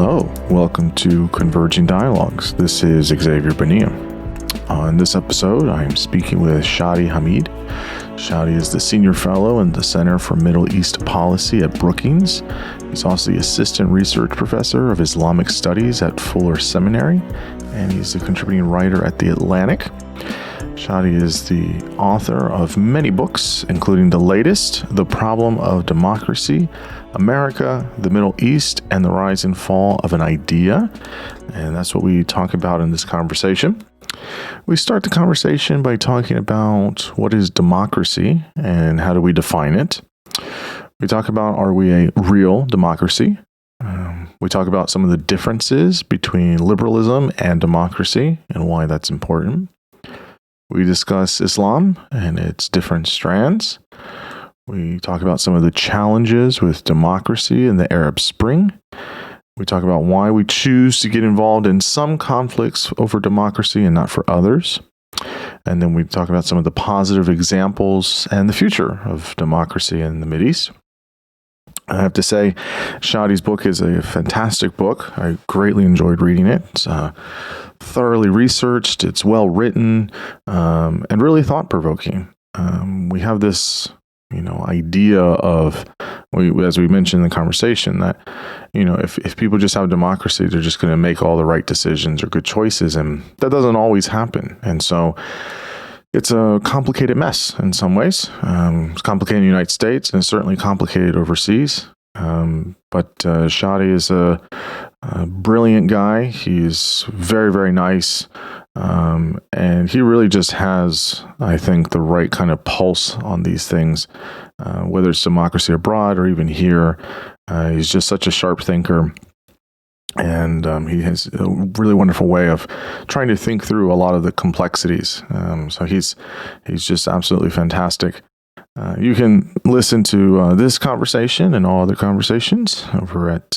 Hello, welcome to Converging Dialogues. This is Xavier Bonilla. On this episode, I am speaking with Shadi Hamid. Shadi is the Senior Fellow in the Center for Middle East Policy at Brookings. He's also the Assistant Research Professor of Islamic Studies at Fuller Seminary, and he's a contributing writer at The Atlantic. Shadi is the author of many books, including the latest, The Problem of Democracy, America, the Middle East, and the Rise and Fall of an Idea. And that's what we talk about in this conversation. We start the conversation by talking about what is democracy and how do we define it. We talk about, are we a real democracy? We talk about some of the differences between liberalism and democracy and why that's important. We discuss Islam and its different strands. We talk about some of the challenges with democracy in the Arab Spring. We talk about why we choose to get involved in some conflicts over democracy and not for others. And then we talk about some of the positive examples and the future of democracy in the Mideast. I have to say, Shadi's book is a fantastic book. I greatly enjoyed reading it. It's thoroughly researched, it's well written, and really thought-provoking. We have this, idea of, as we mentioned in the conversation, that, if people just have democracy, they're just going to make all the right decisions or good choices, and that doesn't always happen. And so it's a complicated mess in some ways. It's complicated in the United States, and it's certainly complicated overseas. But Shadi is a brilliant guy. He's very, very nice. And he really just has, I think, the right kind of pulse on these things, whether it's democracy abroad or even here. He's just such a sharp thinker. And he has a really wonderful way of trying to think through a lot of the complexities. So he's just absolutely fantastic. You can listen to this conversation and all other conversations over at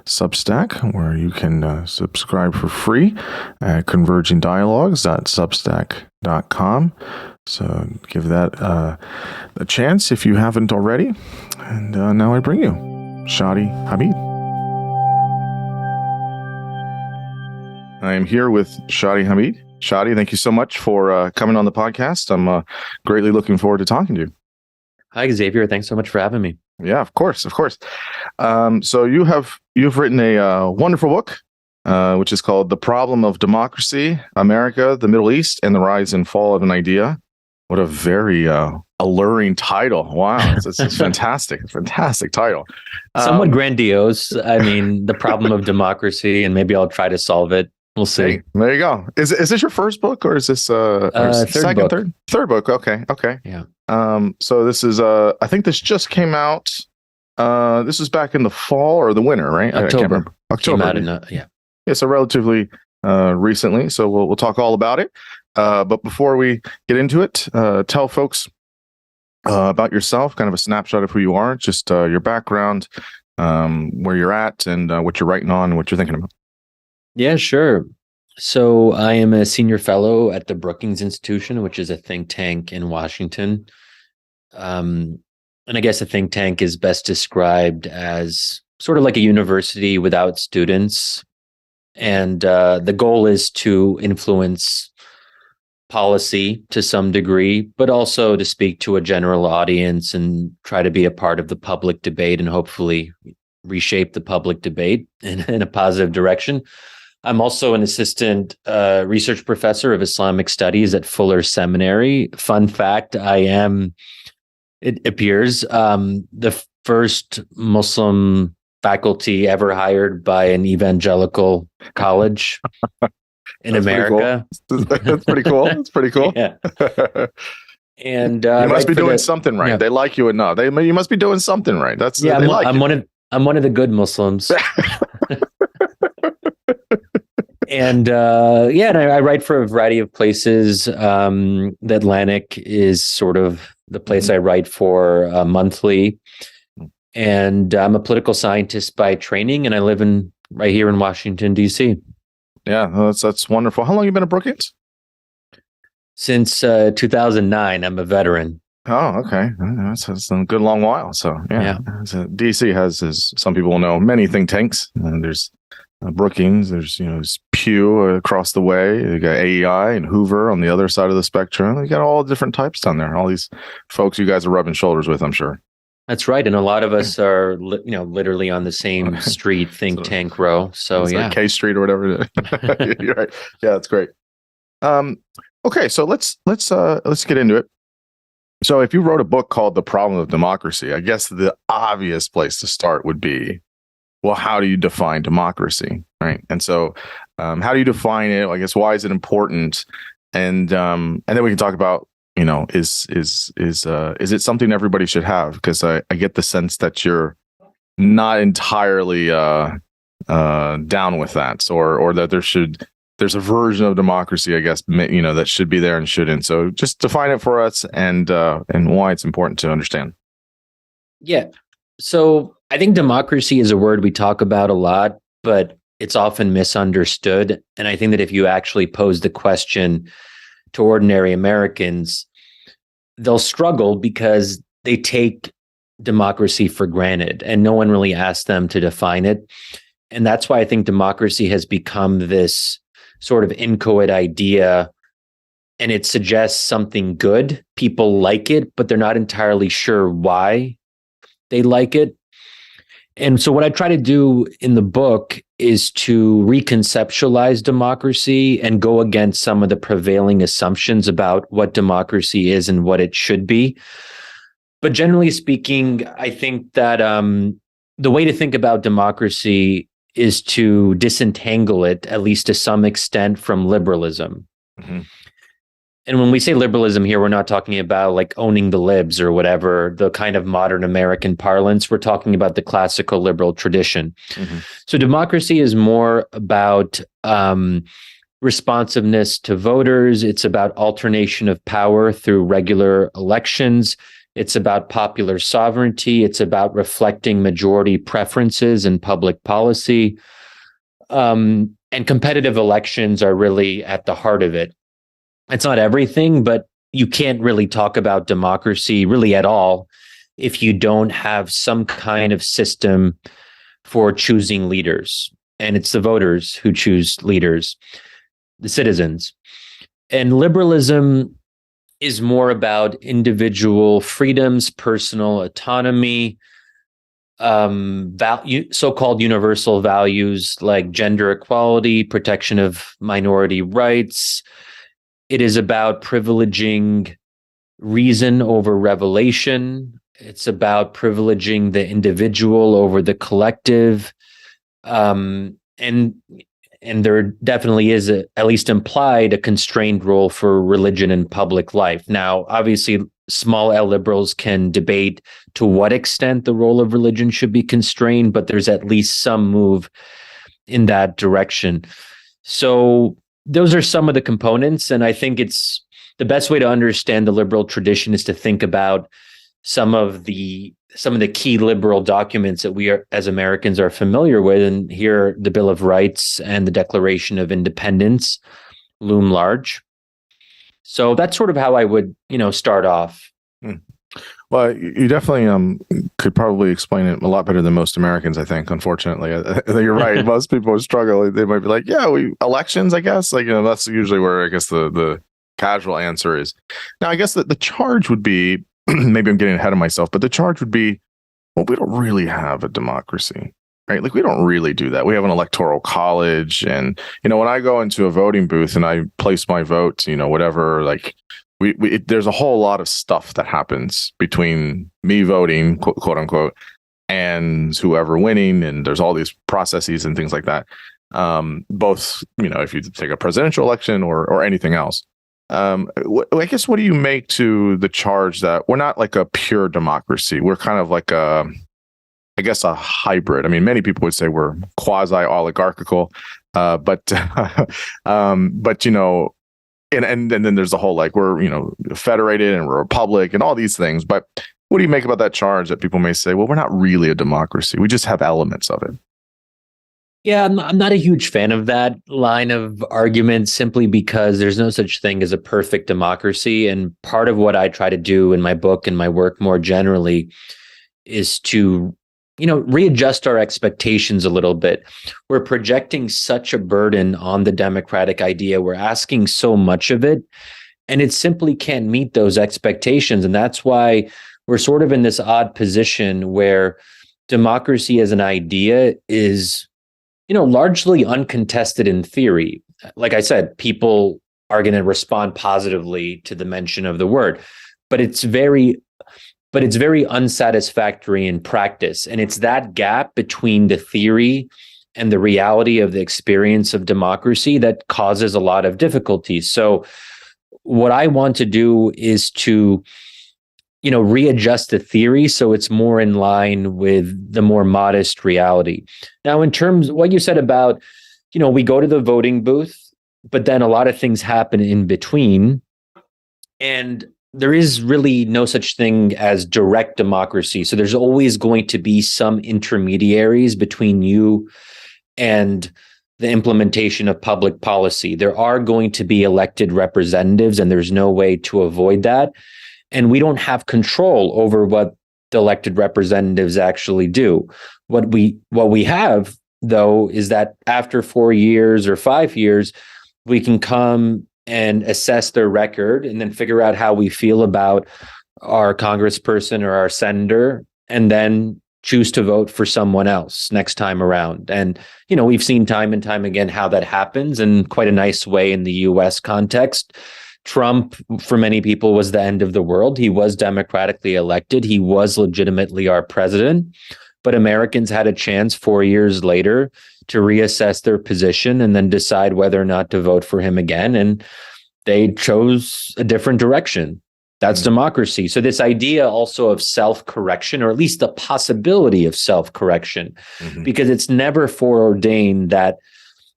Substack, where you can subscribe for free at convergingdialogues.substack.com. So give that a chance if you haven't already. And now I bring you Shadi Hamid. I am here with Shadi Hamid. Shadi, thank you so much for coming on the podcast. I'm greatly looking forward to talking to you. Hi, Xavier. Thanks so much for having me. Yeah, of course. So you've written a wonderful book, which is called The Problem of Democracy, America, the Middle East, and the Rise and Fall of an Idea. What a very alluring title. Wow. It's fantastic. Fantastic title. Somewhat grandiose. I mean, the problem of democracy, and maybe I'll try to solve it. We'll see. Hey, there you go. Is this your first book, or is this third book? Third book. Okay. Yeah. So this is I think this just came out. This was back in the fall or the winter, right? October. I can't remember. October. Came out yeah. So relatively recently. So we'll talk all about it. But before we get into it, tell folks about yourself, kind of a snapshot of who you are, just your background, where you're at, and what you're writing on, and what you're thinking about. Yeah, sure. So I am a senior fellow at the Brookings Institution, which is a think tank in Washington. And I guess a think tank is best described as sort of like a university without students. And the goal is to influence policy to some degree, but also to speak to a general audience and try to be a part of the public debate and hopefully reshape the public debate in a positive direction. I'm also an assistant research professor of Islamic Studies at Fuller Seminary. Fun fact, I am, it appears, the first Muslim faculty ever hired by an evangelical college in America. That's pretty cool. That's pretty cool. Yeah. And you must be doing something right. Yeah. They like you enough. You must be doing something right. I'm one of the good Muslims. And and I write for a variety of places. The Atlantic is sort of the place I write for monthly. And I'm a political scientist by training, and I live right here in Washington, D.C. Yeah, that's wonderful. How long have you been at Brookings? Since 2009. I'm a veteran. Oh, okay. That's a good long while. So yeah, Yeah. so DC has, as some people will know, many think tanks. There's Brookings. There's there's Pew across the way. You got AEI and Hoover on the other side of the spectrum. You got all different types down there. All these folks you guys are rubbing shoulders with, I'm sure. That's right. And a lot of us are, literally on the same street, think So tank row. So, it's like yeah. K Street or whatever. You're right. Yeah, that's great. Um, okay, so let's get into it. So if you wrote a book called The Problem of Democracy, I guess the obvious place to start would be, well, how do you define democracy, right? And so, how do you define it? I guess, why is it important? And then we can talk about, is it something everybody should have? Because I get the sense that you're not entirely down with that, or that there's a version of democracy, I guess, that should be there and shouldn't. So just define it for us, and why it's important to understand. Yeah. So I think democracy is a word we talk about a lot, but it's often misunderstood. And I think that if you actually pose the question to ordinary Americans, they'll struggle because they take democracy for granted and no one really asks them to define it. And that's why I think democracy has become this sort of inchoate idea, and it suggests something good. People like it, but they're not entirely sure why they like it. And so what I try to do in the book is to reconceptualize democracy and go against some of the prevailing assumptions about what democracy is and what it should be. But generally speaking, I think that the way to think about democracy is to disentangle it, at least to some extent, from liberalism. Mm-hmm. And when we say liberalism here, we're not talking about like owning the libs or whatever, the kind of modern American parlance. We're talking about the classical liberal tradition. Mm-hmm. So democracy is more about responsiveness to voters. It's about alternation of power through regular elections. It's about popular sovereignty. It's about reflecting majority preferences in public policy. And competitive elections are really at the heart of it. It's not everything, but you can't really talk about democracy really at all if you don't have some kind of system for choosing leaders. And it's the voters who choose leaders, the citizens. And liberalism is more about individual freedoms, personal autonomy, so-called universal values like gender equality, protection of minority rights. It is about privileging reason over revelation. It's about privileging the individual over the collective. And there definitely is, at least implied, a constrained role for religion in public life. Now, obviously, small L liberals can debate to what extent the role of religion should be constrained, but there's at least some move in that direction. So those are some of the components. And I think it's the best way to understand the liberal tradition is to think about some of the key liberal documents that we are, as Americans, are familiar with. And here, the Bill of Rights and the Declaration of Independence loom large. So that's sort of how I would, start off. Well, you definitely could probably explain it a lot better than most Americans, I think. Unfortunately, I think you're right. Most people would struggle. They might be like, "Yeah, elections." I guess, that's usually where I guess the casual answer is. Now, I guess that the charge would be, maybe I'm getting ahead of myself, but the charge would be, well, we don't really have a democracy, right? Like, we don't really do that. We have an electoral college, and when I go into a voting booth and I place my vote, whatever, like. There's a whole lot of stuff that happens between me voting, quote unquote, and whoever winning, and there's all these processes and things like that. Both, if you take a presidential election or anything else. I guess, what do you make to the charge that we're not like a pure democracy? We're kind of like a hybrid. I mean, many people would say we're quasi oligarchical, but And then there's the whole, like, we're, federated and we're a republic and all these things. But what do you make about that charge that people may say, well, we're not really a democracy. We just have elements of it? Yeah, I'm not a huge fan of that line of argument simply because there's no such thing as a perfect democracy. And part of what I try to do in my book and my work more generally is to, readjust our expectations a little bit. We're projecting such a burden on the democratic idea. We're asking so much of it, and it simply can't meet those expectations. And that's why we're sort of in this odd position where democracy as an idea is largely uncontested in theory. Like I said, people are going to respond positively to the mention of the word, but it's very unsatisfactory in practice. And it's that gap between the theory and the reality of the experience of democracy that causes a lot of difficulties. So what I want to do is to readjust the theory so it's more in line with the more modest reality. Now, in terms of what you said about, we go to the voting booth, but then a lot of things happen in between. And there is really no such thing as direct democracy. So there's always going to be some intermediaries between you and the implementation of public policy. There are going to be elected representatives, and there's no way to avoid that. And we don't have control over what the elected representatives actually do. What we have, though, is that after 4 years or 5 years, we can come and assess their record and then figure out how we feel about our congressperson or our senator, and then choose to vote for someone else next time around. And, we've seen time and time again how that happens in quite a nice way in the US context. Trump, for many people, was the end of the world. He was democratically elected. He was legitimately our president. But Americans had a chance 4 years later to reassess their position and then decide whether or not to vote for him again. And they chose a different direction. That's democracy. So this idea also of self-correction, or at least the possibility of self-correction, because it's never foreordained that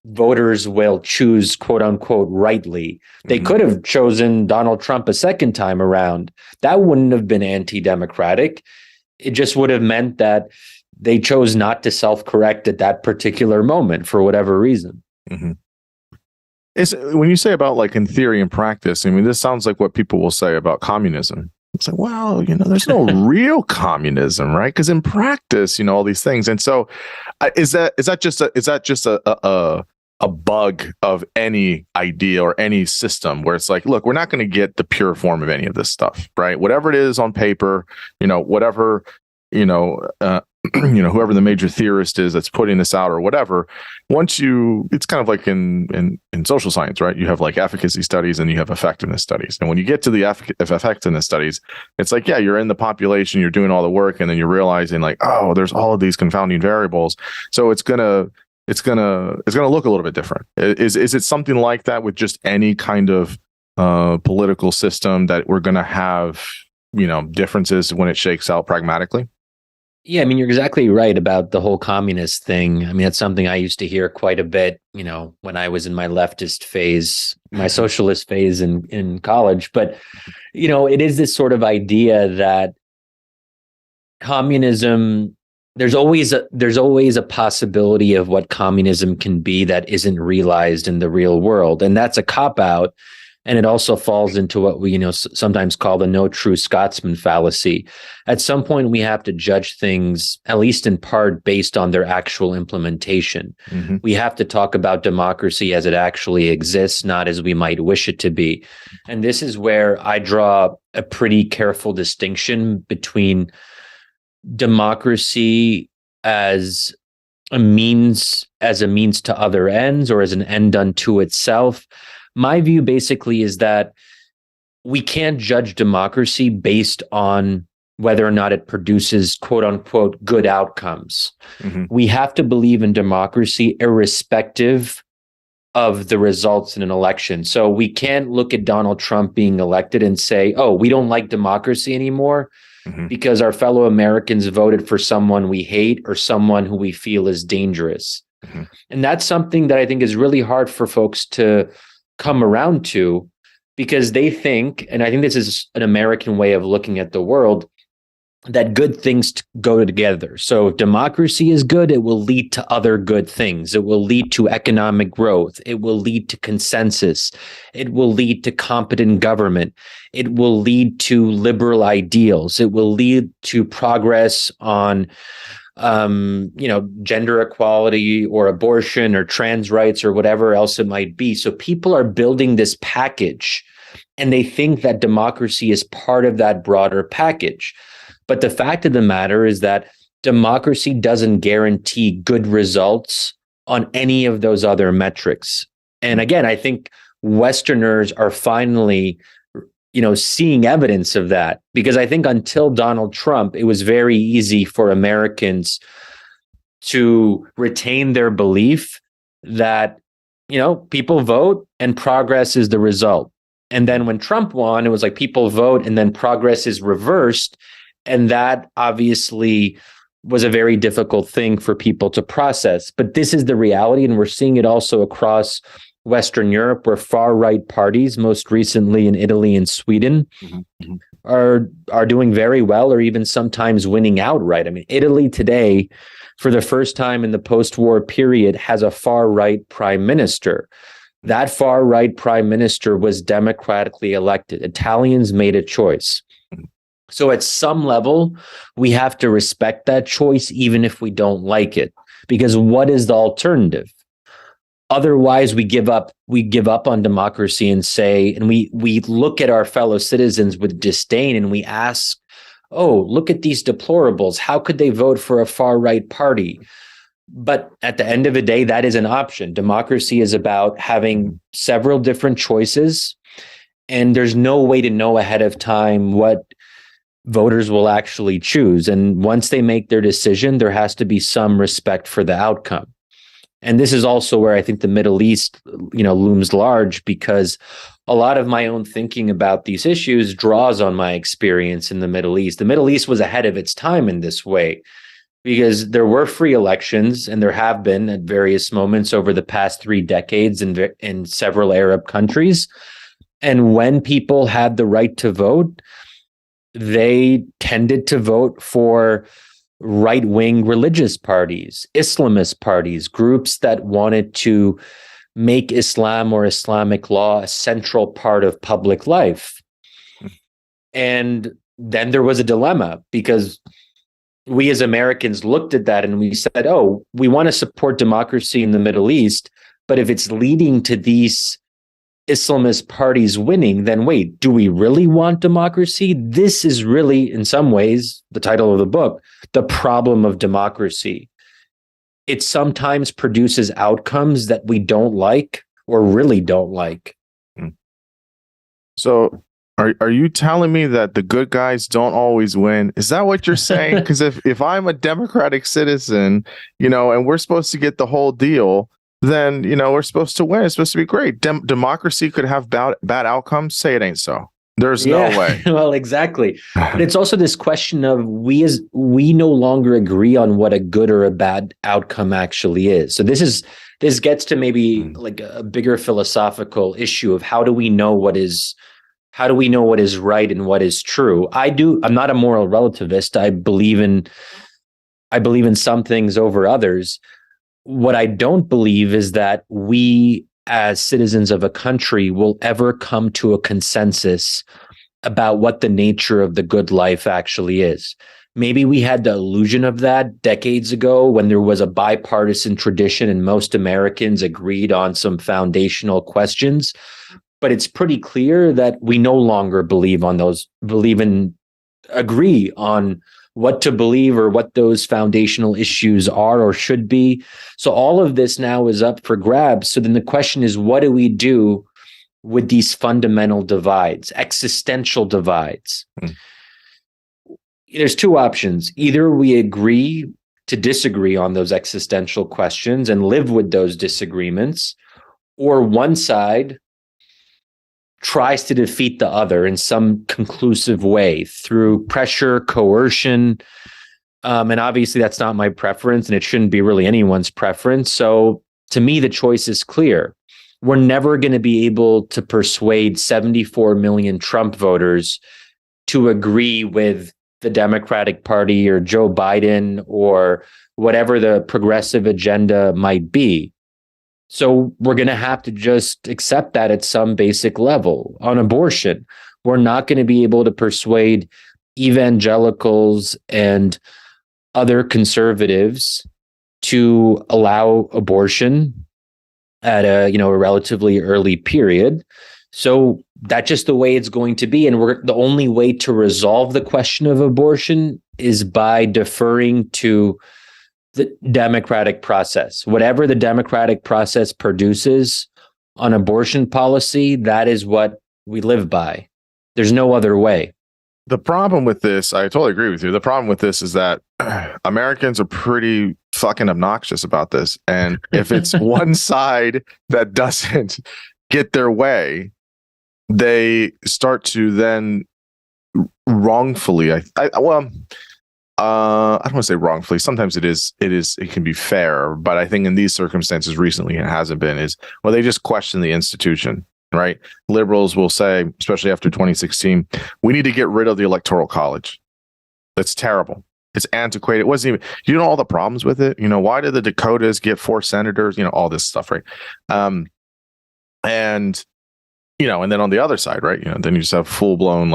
voters will choose, quote unquote, rightly. They could have chosen Donald Trump a second time around. That wouldn't have been anti-democratic. It just would have meant that they chose not to self-correct at that particular moment for whatever reason. When you say about like in theory and practice, I mean, this sounds like what people will say about communism. It's like, well, there's no real communism, right? Because in practice, all these things. And so, is that just a bug of any idea or any system where it's like, look, we're not going to get the pure form of any of this stuff, right? Whatever it is on paper, whatever, whoever the major theorist is that's putting this out or whatever, it's kind of like in social science, right? You have like efficacy studies and you have effectiveness studies. And when you get to the effectiveness studies, it's like, yeah, you're in the population, you're doing all the work, and then you're realizing like, oh, there's all of these confounding variables. So it's gonna look a little bit different. Is it something like that with just any kind of political system, that we're gonna have, differences when it shakes out pragmatically? Yeah, I mean, you're exactly right about the whole communist thing. I mean, that's something I used to hear quite a bit, when I was in my leftist phase, my socialist phase in college. But, it is this sort of idea that communism, there's always a possibility of what communism can be that isn't realized in the real world. And that's a cop-out. And it also falls into what we, sometimes call the no true Scotsman fallacy. At some point, we have to judge things, at least in part, based on their actual implementation. We have to talk about democracy as it actually exists, not as we might wish it to be. And this is where I draw a pretty careful distinction between democracy as a means to other ends, or as an end unto itself. My view basically is that we can't judge democracy based on whether or not it produces, quote unquote, good outcomes. We have to believe in democracy irrespective of the results in an election. So we can't look at Donald Trump being elected and say, oh, we don't like democracy anymore because our fellow Americans voted for someone we hate or someone who we feel is dangerous. And that's something that I think is really hard for folks to come around to, because they think, and I think this is an American way of looking at the world, that good things go together. So if democracy is good, it will lead to other good things. It will lead to economic growth. It will lead to consensus. It will lead to competent government. It will lead to liberal ideals. It will lead to progress on gender equality or abortion or trans rights or whatever else it might be. So people are building this package and they think that democracy is part of that broader package. But the fact of the matter is that democracy doesn't guarantee good results on any of those other metrics. And again, I think Westerners are finally, seeing evidence of that, because I think until Donald Trump, it was very easy for Americans to retain their belief that, people vote and progress is the result. And then when Trump won, it was like people vote and then progress is reversed. And that obviously was a very difficult thing for people to process. But this is the reality. And we're seeing it also across Western Europe, where far-right parties, most recently in Italy and Sweden, are doing very well, or even sometimes winning outright. I mean, Italy today, for the first time in the post-war period, has a far-right prime minister. That far-right prime minister was democratically elected. Italians made a choice. So at some level, we have to respect that choice, even if we don't like it, because what is the alternative? Otherwise, we give up on democracy and we look at our fellow citizens with disdain and we ask, oh, look at these deplorables. How could they vote for a far-right party? But at the end of the day, that is an option. Democracy is about having several different choices, and there's no way to know ahead of time what voters will actually choose. And once they make their decision, there has to be some respect for the outcome. And this is also where I think the Middle East, looms large, because a lot of my own thinking about these issues draws on my experience in the Middle East. The Middle East was ahead of its time in this way, because there were free elections, and there have been at various moments over the past 3 decades in several Arab countries. And when people had the right to vote, they tended to vote for right-wing religious parties, Islamist parties, groups that wanted to make Islam or Islamic law a central part of public life. And then there was a dilemma, because we as Americans looked at that and we said, oh, we want to support democracy in the Middle East, but if it's leading to these Islamist parties winning, then wait, do we really want democracy? This is really, in some ways, the title of the book, the problem of democracy. It sometimes produces outcomes that we don't like or really don't like. So are you telling me that the good guys don't always win? Is that what you're saying? Because if I'm a democratic citizen, and we're supposed to get the whole deal, then, we're supposed to win. It's supposed to be great. Democracy could have bad outcomes. Say it ain't so. There's no way. Well, exactly. But it's also this question of we no longer agree on what a good or a bad outcome actually is. So this gets to maybe like a bigger philosophical issue of how do we know what is right and what is true? I'm not a moral relativist. I believe in some things over others. What I don't believe is that we as citizens of a country will ever come to a consensus about what the nature of the good life actually is. Maybe we had the illusion of that decades ago when there was a bipartisan tradition and most Americans agreed on some foundational questions. But it's pretty clear that we no longer agree on what to believe or what those foundational issues are or should be. So all of this now is up for grabs. So then the question is, what do we do with these fundamental divides, existential divides? There's 2 options. Either we agree to disagree on those existential questions and live with those disagreements, or one side tries to defeat the other in some conclusive way through pressure, coercion. And obviously that's not my preference, and it shouldn't be really anyone's preference. So to me, the choice is clear. We're never going to be able to persuade 74 million Trump voters to agree with the Democratic Party or Joe Biden or whatever the progressive agenda might be. So we're going to have to just accept that at some basic level. On abortion, we're not going to be able to persuade evangelicals and other conservatives to allow abortion at a relatively early period. So that's just the way it's going to be. And the only way to resolve the question of abortion is by deferring to the democratic process. Whatever the democratic process produces on abortion policy, that is what we live by. There's no other way. The problem with this, I totally agree with you. The problem with this is that Americans are pretty fucking obnoxious about this. And if it's one side that doesn't get their way, they start to then wrongfully, I don't want to say wrongfully. Sometimes it can be fair, but I think in these circumstances recently it hasn't been, they just question the institution, right? Liberals will say, especially after 2016, we need to get rid of the Electoral College. That's terrible. It's antiquated. It wasn't even, you know, all the problems with it. You know, why did the Dakotas get 4 senators? You know, all this stuff, right? And then on the other side, right, then you just have full blown,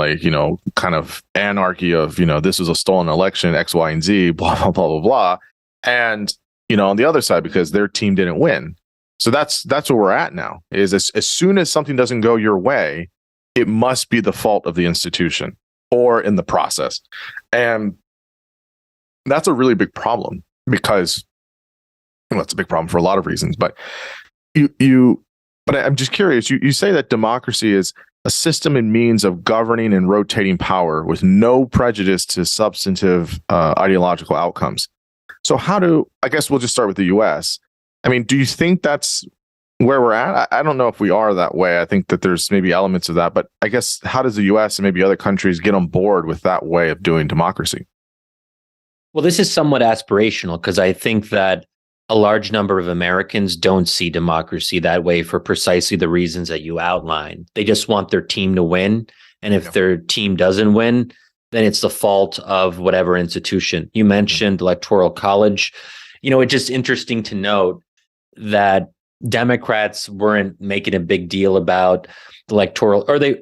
kind of anarchy of, this was a stolen election, X, Y, and Z, blah, blah, blah, blah, blah. And, on the other side, because their team didn't win. So that's where we're at now, is as soon as something doesn't go your way, it must be the fault of the institution or in the process. And that's a really big problem because, it's a big problem for a lot of reasons, but But I'm just curious, you say that democracy is a system and means of governing and rotating power with no prejudice to substantive ideological outcomes. So I guess we'll just start with the US. I mean, do you think that's where we're at? I don't know if we are that way. I think that there's maybe elements of that, but I guess how does the US and maybe other countries get on board with that way of doing democracy? Well, this is somewhat aspirational because I think that a large number of Americans don't see democracy that way for precisely the reasons that you outlined. They just want their team to win. And if their team doesn't win, then it's the fault of whatever institution. You mentioned Electoral College. It's just interesting to note that Democrats weren't making a big deal about the electoral, or they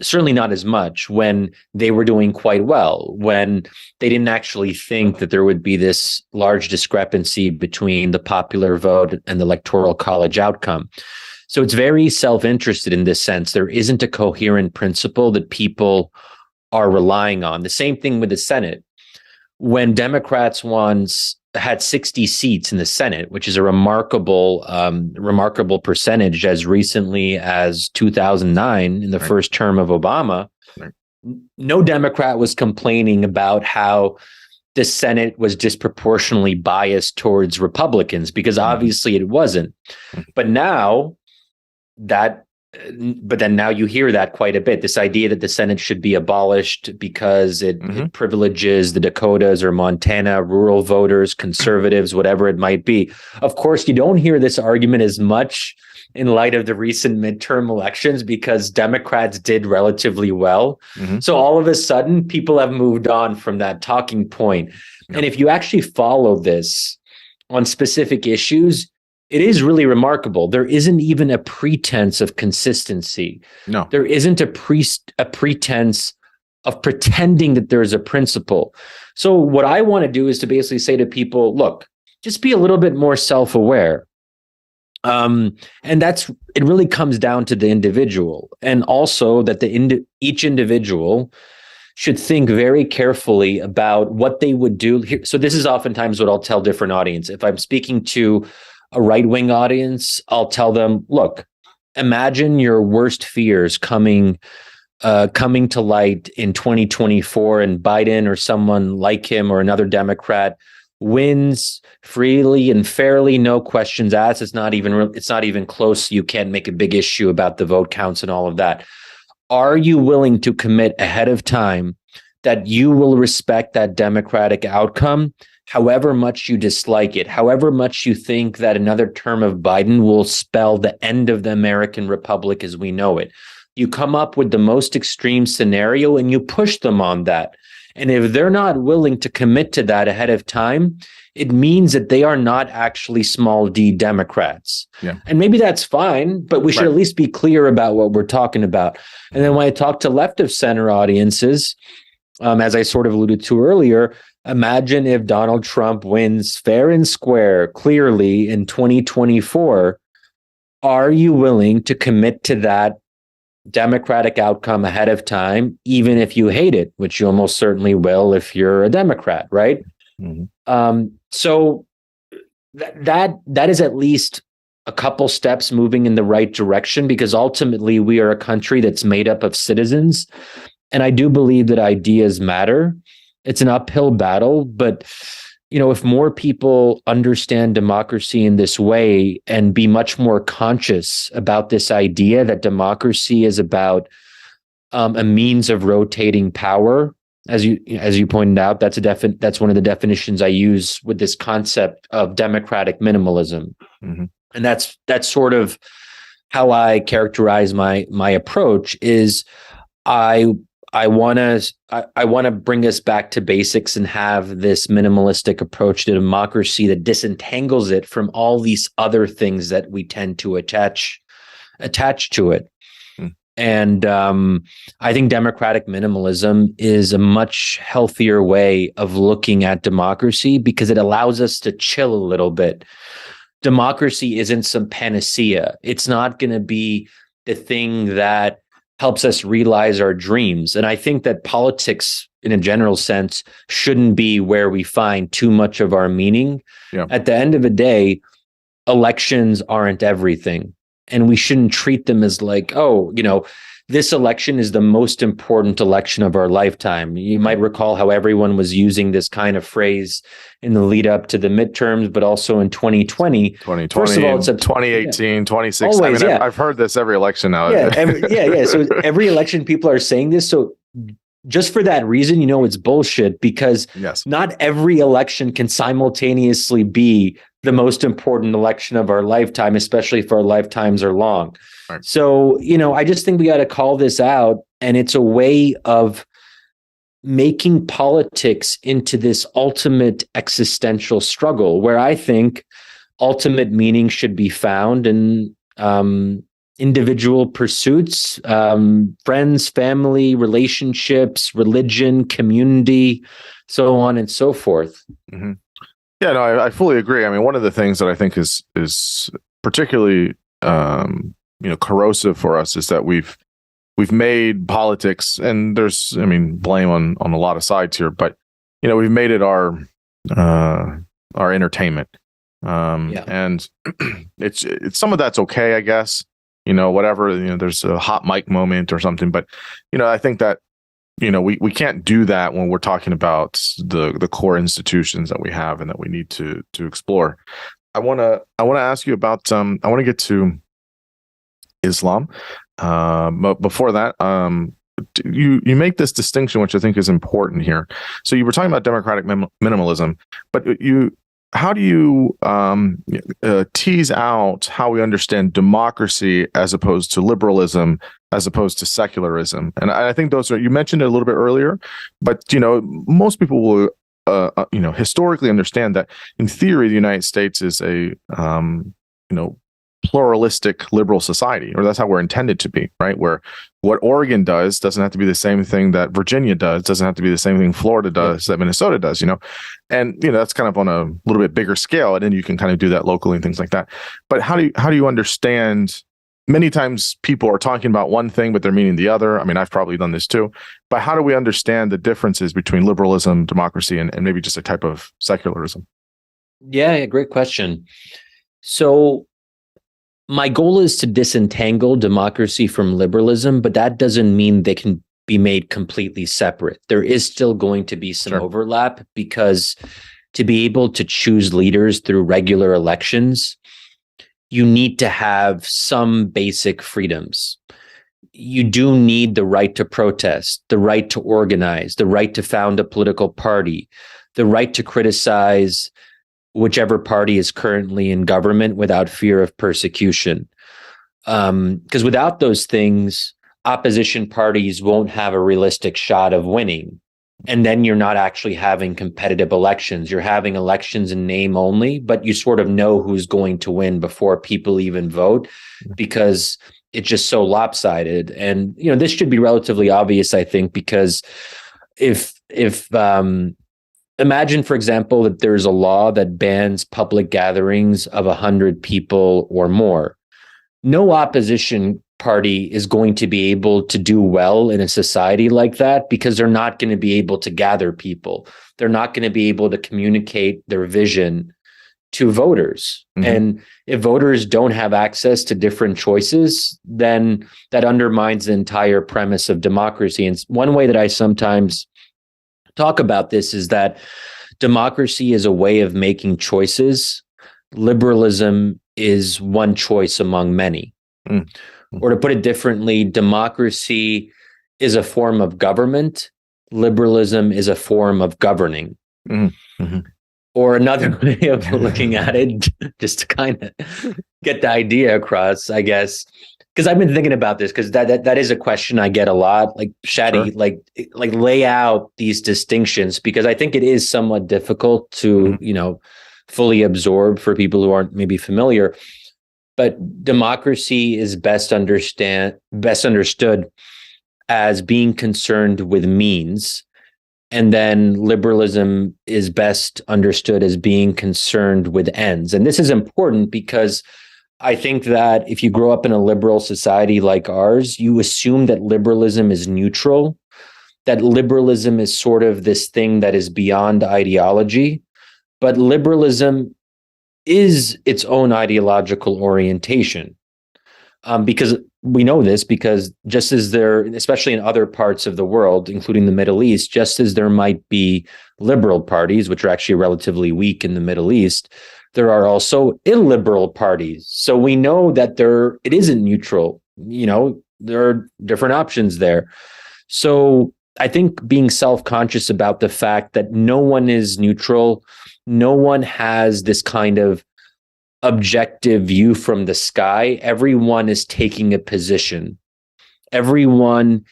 certainly not as much when they were doing quite well, when they didn't actually think that there would be this large discrepancy between the popular vote and the Electoral College outcome. So it's very self-interested in this sense. There isn't a coherent principle that people are relying on. The same thing with the Senate. When Democrats once had 60 seats in the Senate, which is a remarkable percentage as recently as 2009 in the first term of Obama. Right. No Democrat was complaining about how the Senate was disproportionately biased towards Republicans, because obviously it wasn't. But now now you hear that quite a bit, this idea that the Senate should be abolished because it privileges the Dakotas or Montana, rural voters, conservatives, whatever it might be. Of course, you don't hear this argument as much in light of the recent midterm elections because Democrats did relatively well. So all of a sudden, people have moved on from that talking point. And if you actually follow this on specific issues, it is really remarkable. There isn't even a pretense of consistency. No, there isn't a pretense of pretending that there is a principle. So what I want to do is to basically say to people, look, just be a little bit more self-aware. And it really comes down to the individual, and also that each individual should think very carefully about what they would do. So this is oftentimes what I'll tell different audience. If I'm speaking to a right-wing audience, I'll tell them, look, imagine your worst fears coming to light in 2024, and Biden or someone like him or another Democrat wins freely and fairly, no questions asked. It's not even close. You can't make a big issue about the vote counts and all of that. Are you willing to commit ahead of time that you will respect that democratic outcome, however much you dislike it, however much you think that another term of Biden will spell the end of the American Republic as we know it? You come up with the most extreme scenario and you push them on that. And if they're not willing to commit to that ahead of time, it means that they are not actually small d Democrats. Yeah. And maybe that's fine, but we should at least be clear about what we're talking about. And then when I talk to left of center audiences, as I sort of alluded to earlier, imagine if Donald Trump wins fair and square, clearly in 2024. Are you willing to commit to that Democratic outcome ahead of time, even if you hate it, which you almost certainly will if you're a Democrat, right? Mm-hmm. So that is at least a couple steps moving in the right direction, because ultimately we are a country that's made up of citizens. And I do believe that ideas matter. It's an uphill battle, but if more people understand democracy in this way and be much more conscious about this idea that democracy is about a means of rotating power, as you pointed out, that's one of the definitions I use with this concept of democratic minimalism, mm-hmm. and that's sort of how I characterize my approach. Is I want to bring us back to basics and have this minimalistic approach to democracy that disentangles it from all these other things that we tend to attach to it. And I think democratic minimalism is a much healthier way of looking at democracy, because it allows us to chill a little bit. Democracy isn't some panacea. It's not going to be the thing that helps us realize our dreams. And I think that politics, in a general sense, shouldn't be where we find too much of our meaning. Yeah. At the end of the day, elections aren't everything. And we shouldn't treat them as like, this election is the most important election of our lifetime. You might recall how everyone was using this kind of phrase in the lead up to the midterms, but also in 2020. First of all, it's 2018, 2016. Always, I've heard this every election now. Yeah. So every election, people are saying this. So just for that reason, it's bullshit, because not every election can simultaneously be the most important election of our lifetime, especially if our lifetimes are long. Right. So, I just think we got to call this out. And it's a way of making politics into this ultimate existential struggle, where I think ultimate meaning should be found in individual pursuits, friends, family, relationships, religion, community, so on and so forth. Mm-hmm. Yeah, no, I fully agree. I mean, one of the things that I think is particularly corrosive for us is that we've made politics, and there's blame on a lot of sides here, but we've made it our entertainment, and it's some of that's okay, I guess. Whatever, there's a hot mic moment or something, but I think that we can't do that when we're talking about the core institutions that we have and that we need to explore. I want to ask you about I want to get to Islam, but before that, you make this distinction, which I think is important here. So you were talking about democratic minimalism, but how do you tease out how we understand democracy as opposed to liberalism, as opposed to secularism? And I think you mentioned it a little bit earlier, but most people will historically understand that in theory the United States is a pluralistic liberal society, or that's how we're intended to be, right? Where what Oregon does doesn't have to be the same thing that Virginia does, doesn't have to be the same thing Florida does, that Minnesota does, and that's kind of on a little bit bigger scale, and then you can kind of do that locally and things like that. But how do you understand? Many times people are talking about one thing, but they're meaning the other. I mean, I've probably done this too. But how do we understand the differences between liberalism, democracy, and maybe just a type of secularism? Yeah, great question. So my goal is to disentangle democracy from liberalism, but that doesn't mean they can be made completely separate. There is still going to be some overlap, because to be able to choose leaders through regular elections, you need to have some basic freedoms. You do need the right to protest, the right to organize, the right to found a political party, the right to criticize whichever party is currently in government without fear of persecution. Because without those things, opposition parties won't have a realistic shot of winning. And then you're not actually having competitive elections. You're having elections in name only, but you sort of know who's going to win before people even vote, because it's just so lopsided. And, this should be relatively obvious, I think, because if imagine, for example, that there's a law that bans public gatherings of 100 people or more. No opposition party is going to be able to do well in a society like that, because they're not going to be able to gather people. They're not going to be able to communicate their vision to voters. And if voters don't have access to different choices, then that undermines the entire premise of democracy. And one way that I sometimes talk about this is that democracy is a way of making choices. Liberalism is one choice among many. Or to put it differently, democracy is a form of government. Liberalism is a form of governing. Or another way of looking at it, just to kind of get the idea across, I guess, because I've been thinking about this, because that is a question I get a lot. Like, Shadi, sure. like lay out these distinctions, because I think it is somewhat difficult to, fully absorb for people who aren't maybe familiar. But democracy is best understood as being concerned with means. And then liberalism is best understood as being concerned with ends. And this is important because I think that if you grow up in a liberal society like ours, you assume that liberalism is neutral, that liberalism is sort of this thing that is beyond ideology. But liberalism is its own ideological orientation. Because we know this, because just as there, especially in other parts of the world, including the Middle East, just as there might be liberal parties, which are actually relatively weak in the Middle East, there are also illiberal parties. So we know that it isn't neutral. There are different options there. So I think being self-conscious about the fact that no one is neutral, no one has this kind of objective view from the sky. Everyone is taking a position. Everyone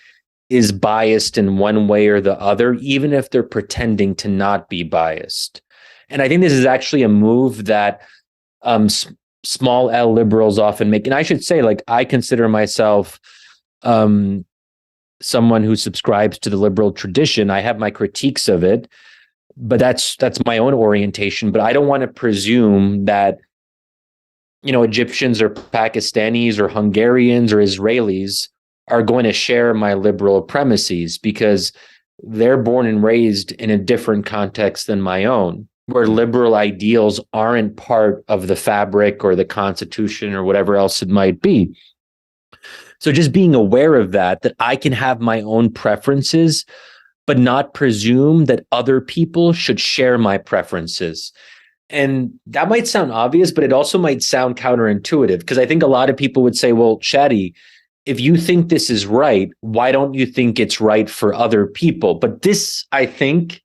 is biased in one way or the other, even if they're pretending to not be biased. And I think this is actually a move that small L liberals often make. And I should say, I consider myself someone who subscribes to the liberal tradition. I have my critiques of it, but that's my own orientation. But I don't want to presume that, Egyptians or Pakistanis or Hungarians or Israelis are going to share my liberal premises, because they're born and raised in a different context than my own, where liberal ideals aren't part of the fabric or the Constitution or whatever else it might be. So just being aware of that I can have my own preferences, but not presume that other people should share my preferences. And that might sound obvious, but it also might sound counterintuitive, because I think a lot of people would say, well, Shadi, if you think this is right, why don't you think it's right for other people? But this, I think,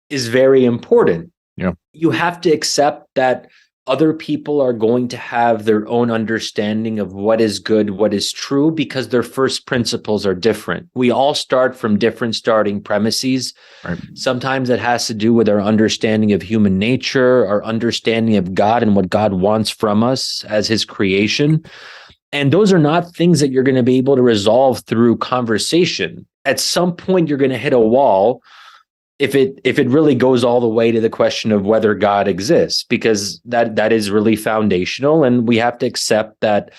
is very important. Yeah. You have to accept that other people are going to have their own understanding of what is good, what is true, because their first principles are different. We all start from different starting premises. Right. Sometimes it has to do with our understanding of human nature, our understanding of God and what God wants from us as his creation. And those are not things that you're going to be able to resolve through conversation. At some point, you're going to hit a wall if it really goes all the way to the question of whether God exists, because that is really foundational, and we have to accept that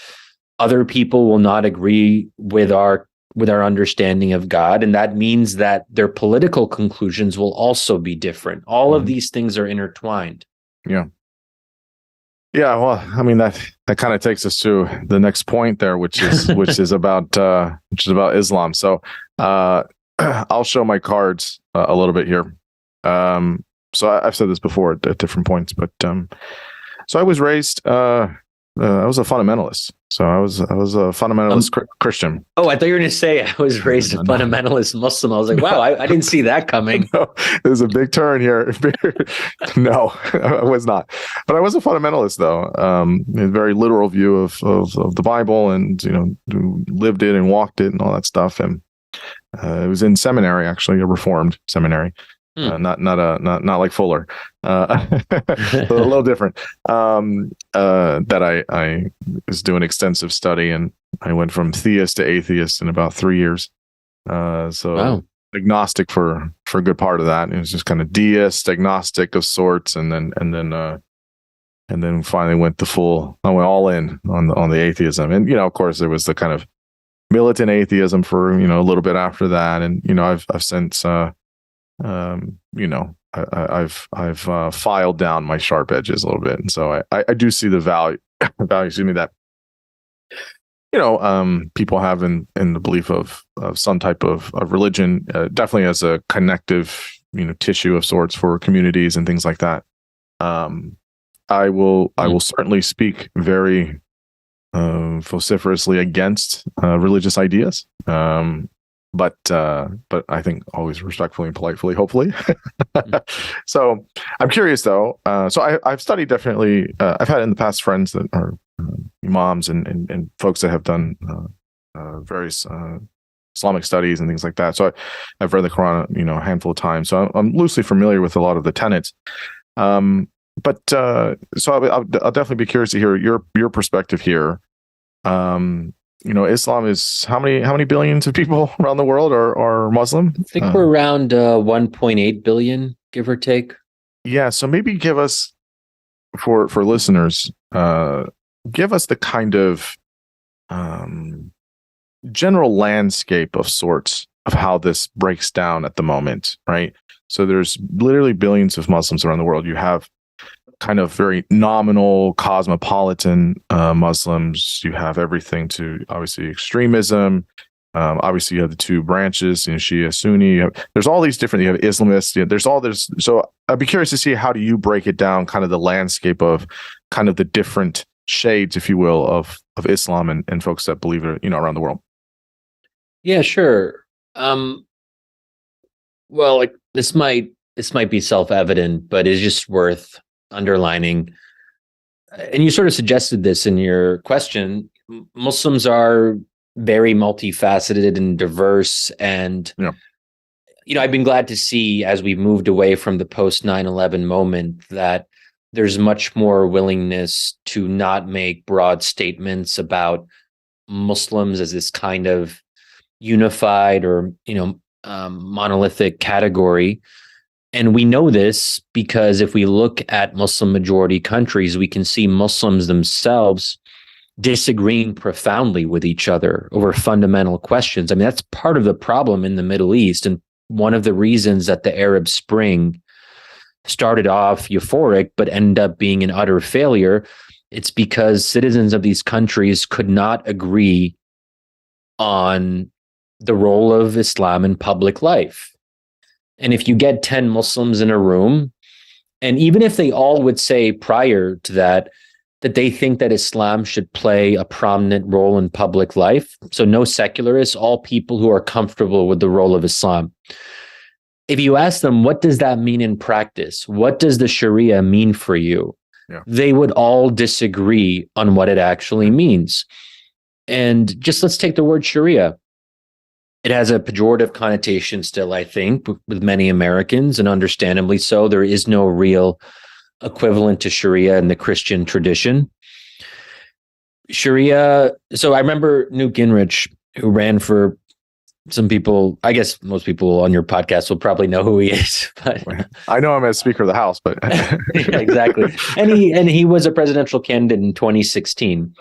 other people will not agree with our understanding of God, and that means that their political conclusions will also be different. All of these things are intertwined. Yeah. Yeah, well, I mean that kind of takes us to the next point there, which is about Islam. So I'll show my cards a little bit here. So I've said this before at different points, but so I was raised. I was a fundamentalist. So I was a fundamentalist Christian. Oh, I thought you were going to say I was raised a fundamentalist Muslim. I was like, wow, I didn't see that coming. No, there's a big turn here. No, I was not. But I was a fundamentalist, though. A very literal view of the Bible, and lived it and walked it and all that stuff. And It was in seminary, actually, a Reformed seminary. Not like Fuller, a little different. That I was doing extensive study, and I went from theist to atheist in about 3 years. Wow. Agnostic for a good part of that. It was just kind of deist, agnostic of sorts, and then finally went I went all in on the atheism. And of course, there was the kind of militant atheism for a little bit after that, and I've since I've filed down my sharp edges a little bit, and so I do see the value that people have in the belief of some type of religion, definitely as a connective tissue of sorts for communities and things like that. I will certainly speak very vociferously against religious ideas. But I think always respectfully and politely, hopefully. So I'm curious though. So I've studied definitely. I've had in the past friends that are imams and folks that have done various Islamic studies and things like that. So I've read the Quran, a handful of times. So I'm loosely familiar with a lot of the tenets. But so I'll definitely be curious to hear your perspective here. Islam is how many billions of people around the world are Muslim? I think we're around 1.8 billion, give or take. Yeah, so maybe give us for listeners, give us the kind of general landscape of sorts of how this breaks down at the moment, right? So there's literally billions of Muslims around the world. You have kind of very nominal cosmopolitan Muslims. You have everything to obviously extremism. Obviously, you have the two branches, Shia, Sunni. There's all these different. You have Islamists. So I'd be curious to see how do you break it down, kind of the landscape of kind of the different shades, if you will, of Islam and folks that believe it, around the world. Yeah, sure. Well, this might be self-evident, but it's just worth underlining. And you sort of suggested this in your question. Muslims are very multifaceted and diverse, and I've been glad to see as we've moved away from the post 9/11 moment that there's much more willingness to not make broad statements about Muslims as this kind of unified or monolithic category. And we know this because if we look at Muslim majority countries, we can see Muslims themselves disagreeing profoundly with each other over fundamental questions. I mean, that's part of the problem in the Middle East. And one of the reasons that the Arab Spring started off euphoric, but ended up being an utter failure, it's because citizens of these countries could not agree on the role of Islam in public life. And if you get 10 Muslims in a room, and even if they all would say prior to that they think that Islam should play a prominent role in public life, so no secularists, all people who are comfortable with the role of Islam. If you ask them, what does that mean in practice? What does the Sharia mean for you? Yeah. They would all disagree on what it actually means. And just let's take the word Sharia. It has a pejorative connotation still, I think, with many Americans, and understandably so. There is no real equivalent to Sharia in the Christian tradition. Sharia, so I remember Newt Gingrich, who ran for some people, I guess most people on your podcast will probably know who he is. But I know him as Speaker of the House, but yeah, exactly. And he was a presidential candidate in 2016.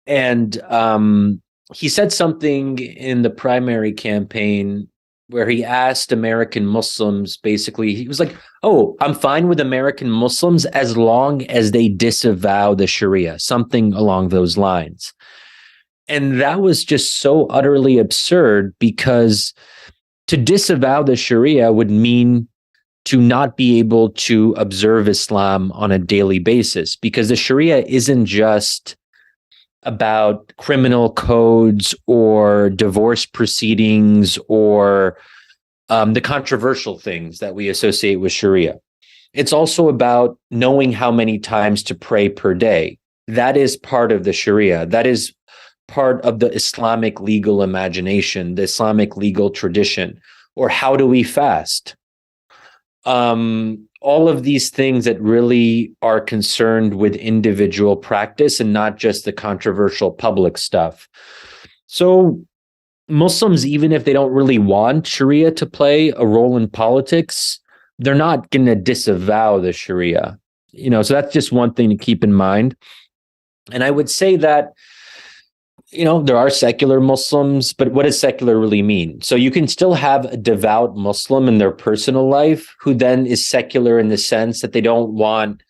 And he said something in the primary campaign where he asked American Muslims, basically, he was like, oh, I'm fine with American Muslims as long as they disavow the Sharia, something along those lines. And that was just so utterly absurd, because to disavow the Sharia would mean to not be able to observe Islam on a daily basis, because the Sharia isn't just about criminal codes or divorce proceedings or the controversial things that we associate with Sharia. It's also about knowing how many times to pray per day. That is part of the Sharia. That is part of the Islamic legal imagination, the Islamic legal tradition? Or how do we fast? All of these things that really are concerned with individual practice and not just the controversial public stuff. So Muslims, even if they don't really want Sharia to play a role in politics, they're not going to disavow the Sharia. So that's just one thing to keep in mind. And I would say that, there are secular Muslims, but what does secular really mean? So you can still have a devout Muslim in their personal life who then is secular in the sense that they don't want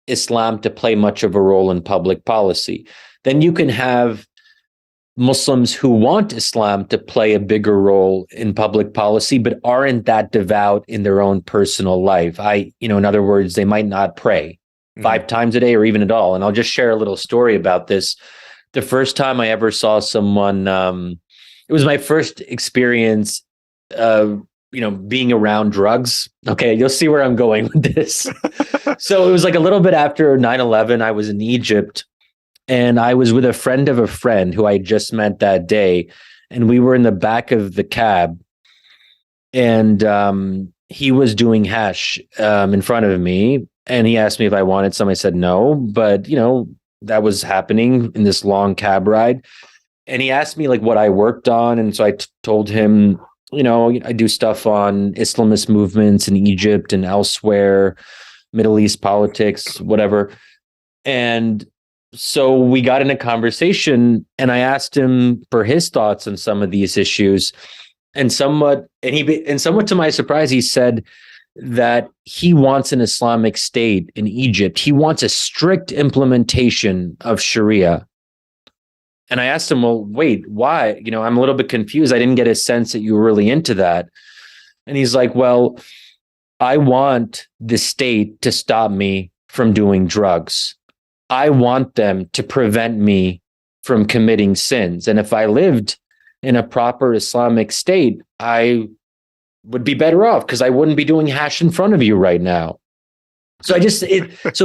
Islam to play much of a role in public policy. Then you can have Muslims who want Islam to play a bigger role in public policy, but aren't that devout in their own personal life. In other words, they might not pray 5 times a day or even at all. And I'll just share a little story about this. The first time I ever saw someone, it was my first experience, being around drugs. Okay, you'll see where I'm going with this. So it was like a little bit after 9/11. I was in Egypt, and I was with a friend of a friend who I just met that day, and we were in the back of the cab, and he was doing hash in front of me, and he asked me if I wanted some. I said no, but that was happening in this long cab ride. And he asked me like what I worked on. And so I told him, I do stuff on Islamist movements in Egypt and elsewhere, Middle East politics, whatever. And so we got in a conversation and I asked him for his thoughts on some of these issues. And somewhat to my surprise, he said that he wants an Islamic state in Egypt. He wants a strict implementation of Sharia. And I asked him, well, wait, why? I'm a little bit confused. I didn't get a sense that you were really into that. And he's like, well, I want the state to stop me from doing drugs. I want them to prevent me from committing sins. And if I lived in a proper Islamic state, I would be better off because I wouldn't be doing hash in front of you right now. So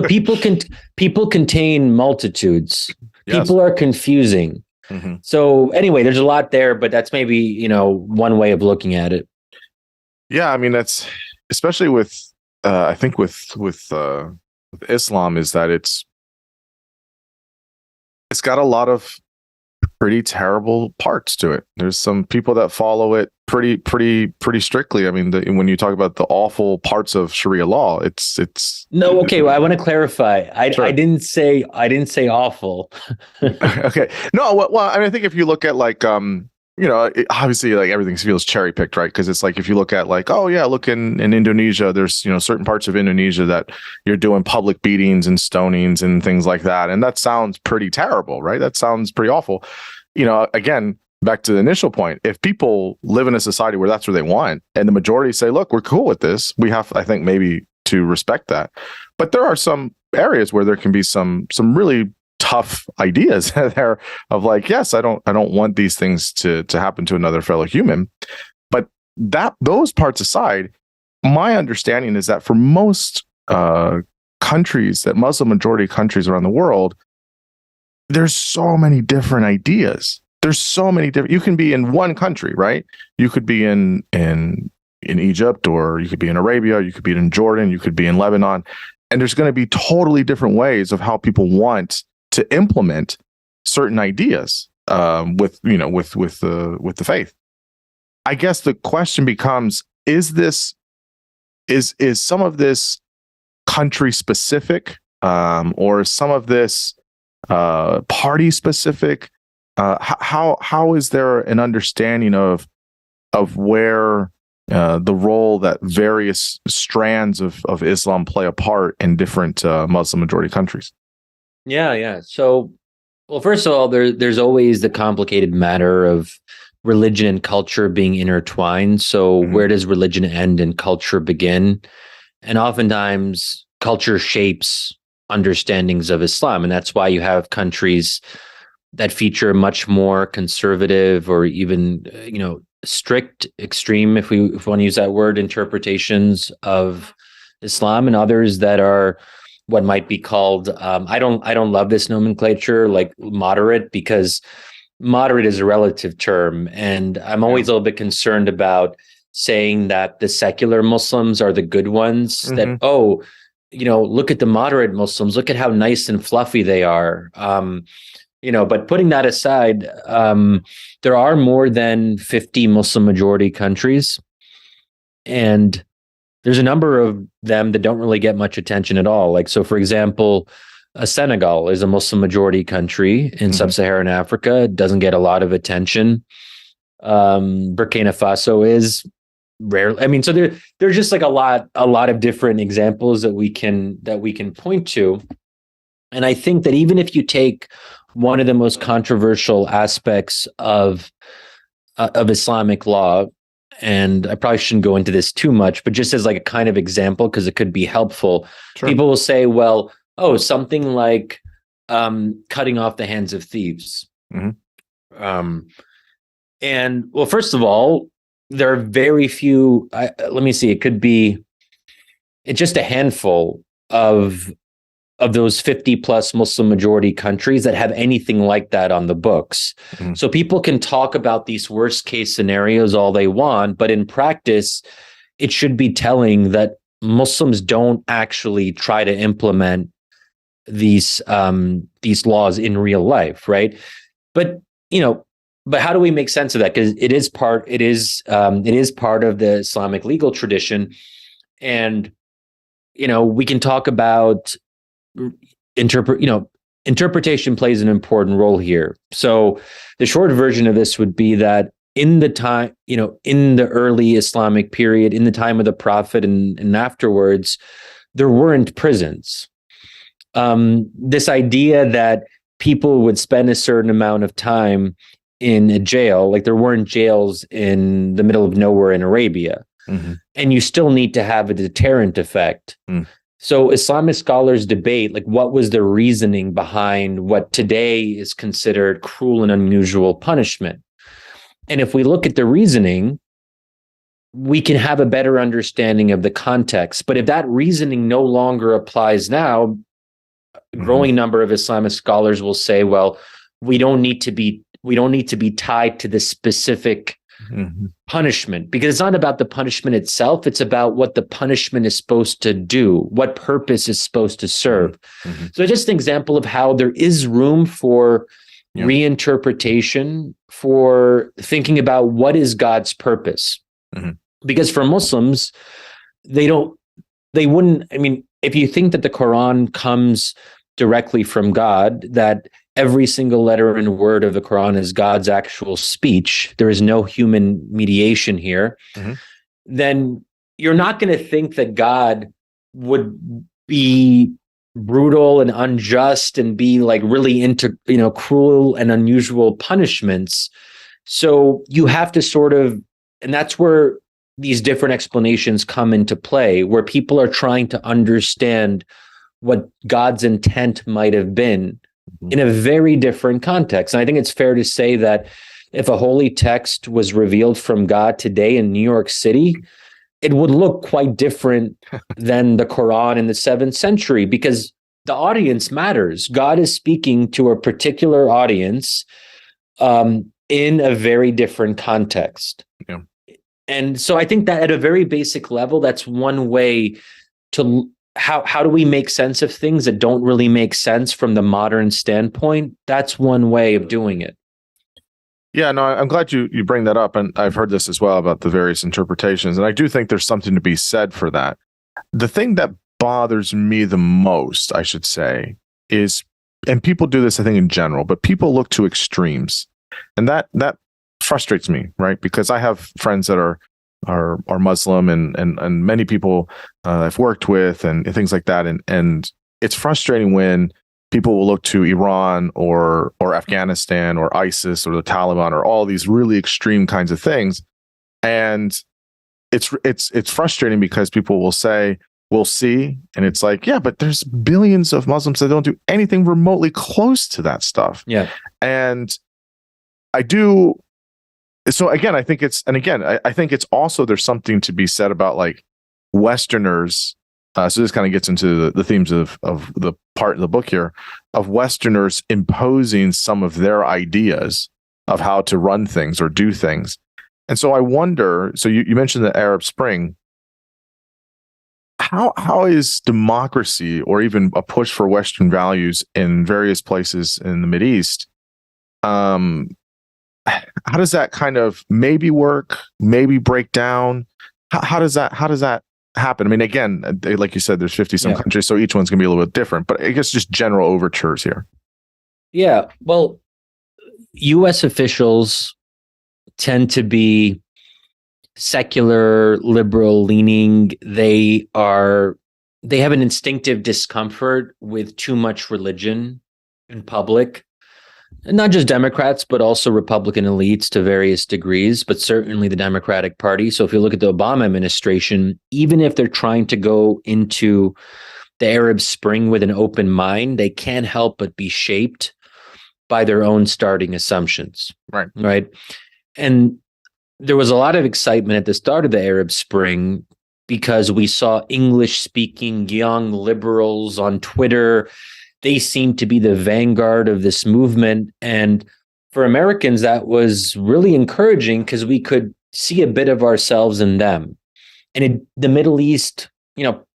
people contain multitudes. Yes. People are confusing. Mm-hmm. So anyway, there's a lot there, but that's maybe, one way of looking at it. Yeah. I mean, that's especially with, I think with Islam is that it's got a lot of pretty terrible parts to it. There's some people that follow it pretty strictly. I mean, when you talk about the awful parts of Sharia law, it's no. Okay, well, I want to clarify. Sure. I didn't say awful. Okay, no. Well, I mean, I think if you look at like obviously like everything feels cherry picked, right? Because it's like if you look at like, oh yeah, look in Indonesia, there's certain parts of Indonesia that you're doing public beatings and stonings and things like that, and that sounds pretty terrible, right? That sounds pretty awful. Again, back to the initial point, if people live in a society where that's what they want, and the majority say, look, we're cool with this, we have, I think, maybe to respect that. But there are some areas where there can be some really tough ideas there of like, yes, I don't want these things to happen to another fellow human. But those parts aside, my understanding is that for most countries, that Muslim majority countries around the world, there's so many different ideas. There's so many different. You can be in one country, right? You could be in Egypt, or you could be in Arabia, you could be in Jordan, you could be in Lebanon, and there's going to be totally different ways of how people want to implement certain ideas with the faith. I guess the question becomes: is some of this country specific, or is some of this party specific? How is there an understanding of where the role that various strands of Islam play a part in different Muslim majority countries? Yeah. So, well, first of all, there's always the complicated matter of religion and culture being intertwined. So where does religion end and culture begin? And oftentimes culture shapes understandings of Islam. And that's why you have countries that feature much more conservative or even, strict, extreme, if we want to use that word, interpretations of Islam, and others that are what might be called, I don't love this nomenclature, like moderate, because moderate is a relative term, and I'm always a little bit concerned about saying that the secular Muslims are the good ones. That look at the moderate Muslims, look at how nice and fluffy they are. But putting that aside, there are more than 50 Muslim majority countries, and there's a number of them that don't really get much attention at all. Like, so for example, Senegal is a Muslim majority country in sub-Saharan Africa. It doesn't get a lot of attention. Burkina Faso is rarely. I mean, so there's just like a lot of different examples that we can point to. And I think that even if you take one of the most controversial aspects of Islamic law, and I probably shouldn't go into this too much, but just as like a kind of example, because it could be helpful. Sure. People will say, well, something like cutting off the hands of thieves. And well, first of all, there are very few. Let me see. It's just a handful of those 50 plus Muslim majority countries that have anything like that on the books. So people can talk about these worst case scenarios all they want, but in practice, it should be telling that Muslims don't actually try to implement these laws in real life, right? But how do we make sense of that? Because it is part of the Islamic legal tradition, and we can talk about interpretation plays an important role here. So the short version of this would be that in the early Islamic period, in the time of the Prophet and afterwards, there weren't prisons. This idea that people would spend a certain amount of time in a jail, like there weren't jails in the middle of nowhere in Arabia, and you still need to have a deterrent effect. So Islamic scholars debate, like, what was the reasoning behind what today is considered cruel and unusual punishment? And if we look at the reasoning, we can have a better understanding of the context. But if that reasoning no longer applies now, a growing number of Islamic scholars will say, well, we don't need to be tied to the specific punishment, because it's not about the punishment itself. It's about what the punishment is supposed to do, what purpose is supposed to serve. So just an example of how there is room for reinterpretation, for thinking about what is God's purpose. Because for Muslims, if you think that the Quran comes directly from God, that every single letter and word of the Quran is God's actual speech, there is no human mediation here, then you're not going to think that God would be brutal and unjust and be like really into, cruel and unusual punishments. So you have to and that's where these different explanations come into play, where people are trying to understand what God's intent might have been in a very different context. And I think it's fair to say that if a holy text was revealed from God today in New York City, it would look quite different than the Quran in the 7th century, because the audience matters. God is speaking to a particular audience in a very different context. Yeah. And so I think that at a very basic level, that's one way to how do we make sense of things that don't really make sense from the modern standpoint? That's one way of doing it. Yeah, no, I'm glad you bring that up. And I've heard this as well about the various interpretations. And I do think there's something to be said for that. The thing that bothers me the most, I should say, is, and people do this, I think, in general, but people look to extremes. And that frustrates me, right? Because I have friends that are Muslim and many people I've worked with and things like that. And it's frustrating when people will look to Iran or Afghanistan or ISIS or the Taliban or all these really extreme kinds of things. And it's frustrating because people will say, we'll see. And it's like, yeah, but there's billions of Muslims that don't do anything remotely close to that stuff. Yeah. And I do. So again, I think I think it's also, there's something to be said about like Westerners. So this kind of gets into the themes of the part of the book here, of Westerners imposing some of their ideas of how to run things or do things. And so I wonder, so you mentioned the Arab Spring. How is democracy or even a push for Western values in various places in the Mideast? How does that kind of maybe work, maybe break down? How does that happen? I mean, again, like you said, there's 50 some countries, so each one's going to be a little bit different. But I guess just general overtures here. Yeah, well, U.S. officials tend to be secular, liberal leaning. They have an instinctive discomfort with too much religion in public. And not just Democrats, but also Republican elites to various degrees, but certainly the Democratic Party. So if you look at the Obama administration, even if they're trying to go into the Arab Spring with an open mind, they can't help but be shaped by their own starting assumptions. Right. And there was a lot of excitement at the start of the Arab Spring because we saw English-speaking young liberals on Twitter. They seemed to be the vanguard of this movement. And for Americans, that was really encouraging because we could see a bit of ourselves in them. And the Middle East,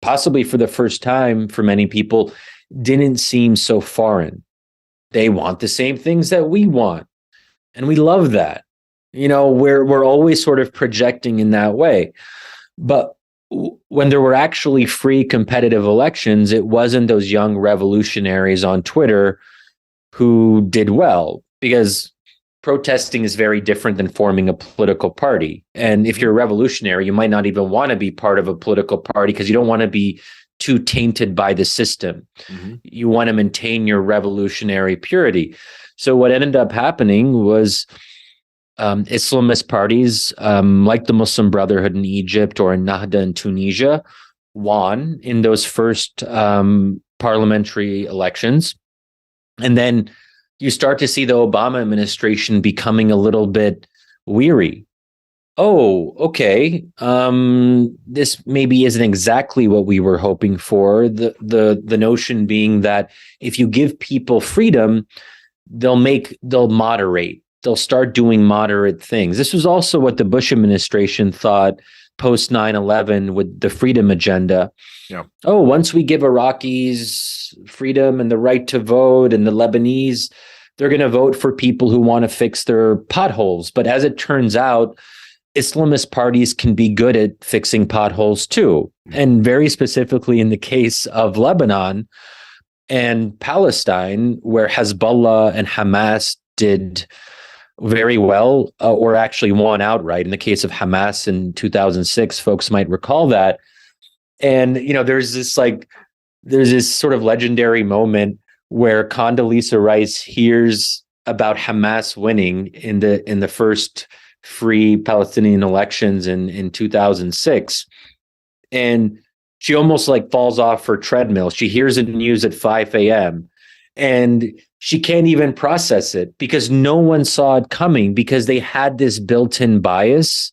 possibly for the first time for many people, didn't seem so foreign. They want the same things that we want. And we love that. We're always sort of projecting in that way. But when there were actually free competitive elections, it wasn't those young revolutionaries on Twitter who did well, because protesting is very different than forming a political party. And if you're a revolutionary, you might not even want to be part of a political party because you don't want to be too tainted by the system. Mm-hmm. You want to maintain your revolutionary purity. So what ended up happening was Islamist parties like the Muslim Brotherhood in Egypt or Nahda in Tunisia won in those first parliamentary elections. And then you start to see the Obama administration becoming a little bit weary. Oh, okay. This maybe isn't exactly what we were hoping for. The notion being that if you give people freedom, they'll moderate. They'll start doing moderate things. This was also what the Bush administration thought post 9/11 with the freedom agenda. Yeah. Oh, once we give Iraqis freedom and the right to vote, and the Lebanese, they're going to vote for people who want to fix their potholes. But as it turns out, Islamist parties can be good at fixing potholes too. And very specifically in the case of Lebanon and Palestine, where Hezbollah and Hamas did very well, or actually won outright. In the case of Hamas in 2006, folks might recall that. And, there's this sort of legendary moment where Condoleezza Rice hears about Hamas winning in the first free Palestinian elections in 2006. And she almost falls off her treadmill. She hears the news at 5 a.m. and she can't even process it because no one saw it coming, because they had this built-in bias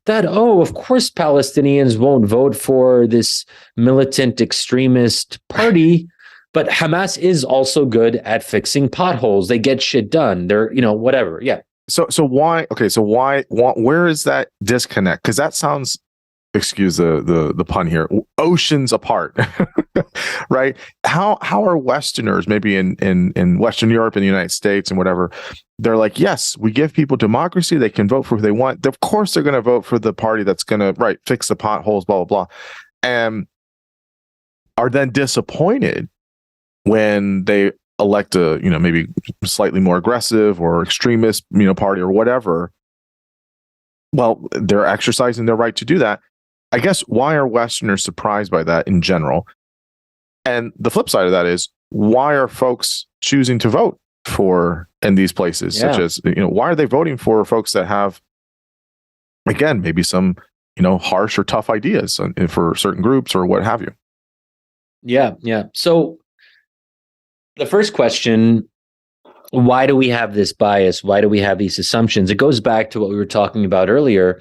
that, of course, Palestinians won't vote for this militant extremist party, but Hamas is also good at fixing potholes. They get shit done. They're, whatever. Yeah. So why? Okay. So why? Where is that disconnect? Because that sounds, excuse the pun here, oceans apart, right? How are Westerners, maybe in Western Europe and the United States and whatever, they're like, yes, we give people democracy, they can vote for who they want. Of course, they're going to vote for the party that's going to fix the potholes, blah blah blah, and are then disappointed when they elect a maybe slightly more aggressive or extremist party or whatever. Well, they're exercising their right to do that. I guess, why are Westerners surprised by that in general? And the flip side of that is, why are folks choosing to vote for in these places, such as, why are they voting for folks that have, again, maybe some, harsh or tough ideas for certain groups or what have you? Yeah. Yeah. So the first question, why do we have this bias? Why do we have these assumptions? It goes back to what we were talking about earlier.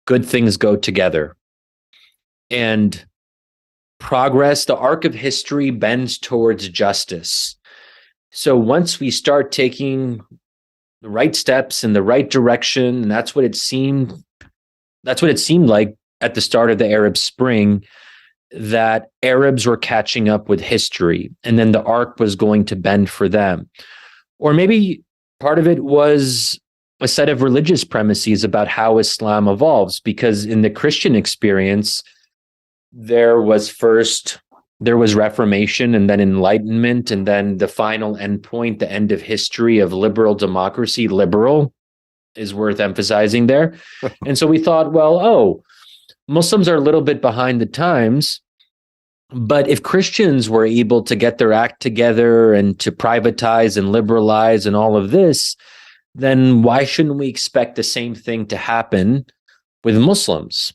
Good things go together. And progress, the arc of history bends towards justice. So once we start taking right steps in the right direction. And that's what it seemed like at the start of the Arab Spring, that Arabs were catching up with history, and then the arc was going to bend for them. Or maybe part of it was a set of religious premises about how Islam evolves, because in the Christian experience, there was Reformation, and then Enlightenment, and then the final endpoint, the end of history of liberal democracy. Liberal is worth emphasizing there. And so we thought, well, Muslims are a little bit behind the times, but if Christians were able to get their act together and to privatize and liberalize and all of this, then why shouldn't we expect the same thing to happen with Muslims?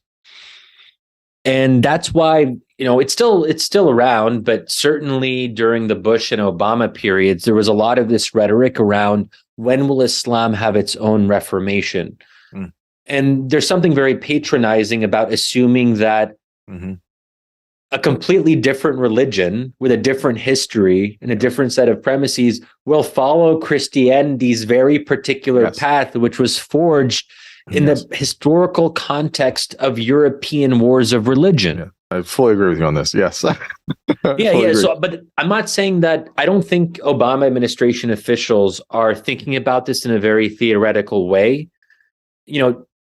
And that's why, it's still around, but certainly during the Bush and Obama periods, there was a lot of this rhetoric around, when will Islam have its own reformation? And there's something very patronizing about assuming that a completely different religion with a different history and a different set of premises will follow Christianity's very particular path, which was forged in the historical context of European wars of religion. Yeah, I fully agree with you on this. Yes. Yeah. So, but I'm not saying that. I don't think Obama administration officials are thinking about this in a very theoretical way.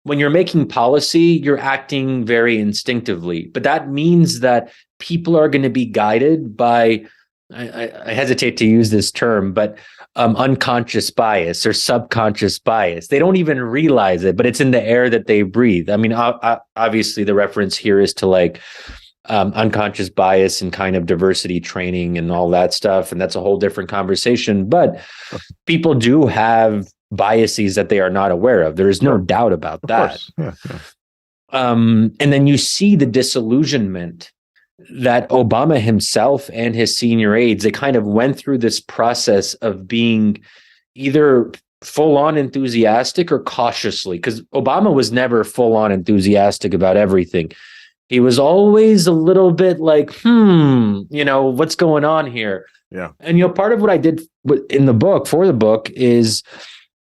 When you're making policy, you're acting very instinctively, but that means that people are going to be guided by, I hesitate to use this term, but unconscious bias or subconscious bias. They don't even realize it, but it's in the air that they breathe. I mean, obviously the reference here is to like unconscious bias and kind of diversity training and all that stuff. And that's a whole different conversation, but people do have biases that they are not aware of. There is no doubt about that. Yeah. And then you see the disillusionment that Obama himself and his senior aides, they kind of went through this process of being either full-on enthusiastic or cautiously, because Obama was never full-on enthusiastic about everything. He was always a little bit like, what's going on here? Yeah. And, part of what I did in the book, for the book, is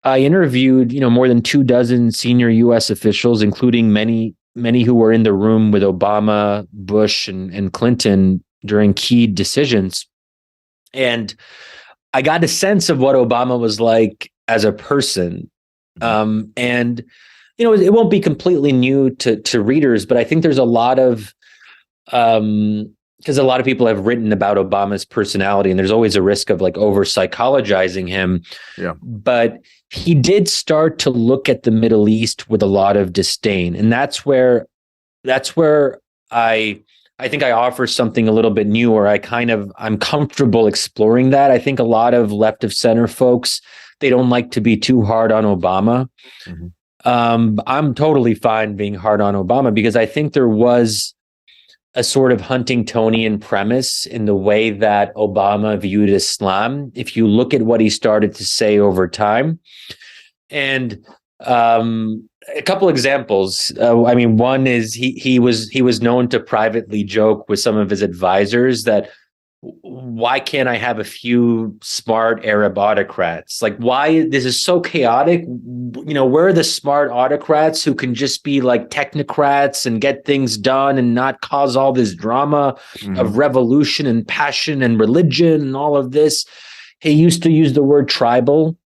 I interviewed, more than 24 senior U.S. officials, including many who were in the room with Obama, Bush, and Clinton during key decisions. And I got a sense of what Obama was like as a person. And, it won't be completely new to readers, but I think there's a lot of, because a lot of people have written about Obama's personality, and there's always a risk of like over psychologizing him. Yeah. But he did start to look at the Middle East with a lot of disdain. And that's where I think I offer something a little bit new, or I'm comfortable exploring that. I think a lot of left of center folks, they don't like to be too hard on Obama. I'm totally fine being hard on Obama, because I think there was a sort of Huntingtonian premise in the way that Obama viewed Islam, if you look at what he started to say over time. And a couple examples. One is he was known to privately joke with some of his advisors that, why can't I have a few smart Arab autocrats? Like, why this is so chaotic? Where are the smart autocrats who can just be like technocrats and get things done and not cause all this drama of revolution and passion and religion and all of this? He used to use the word tribal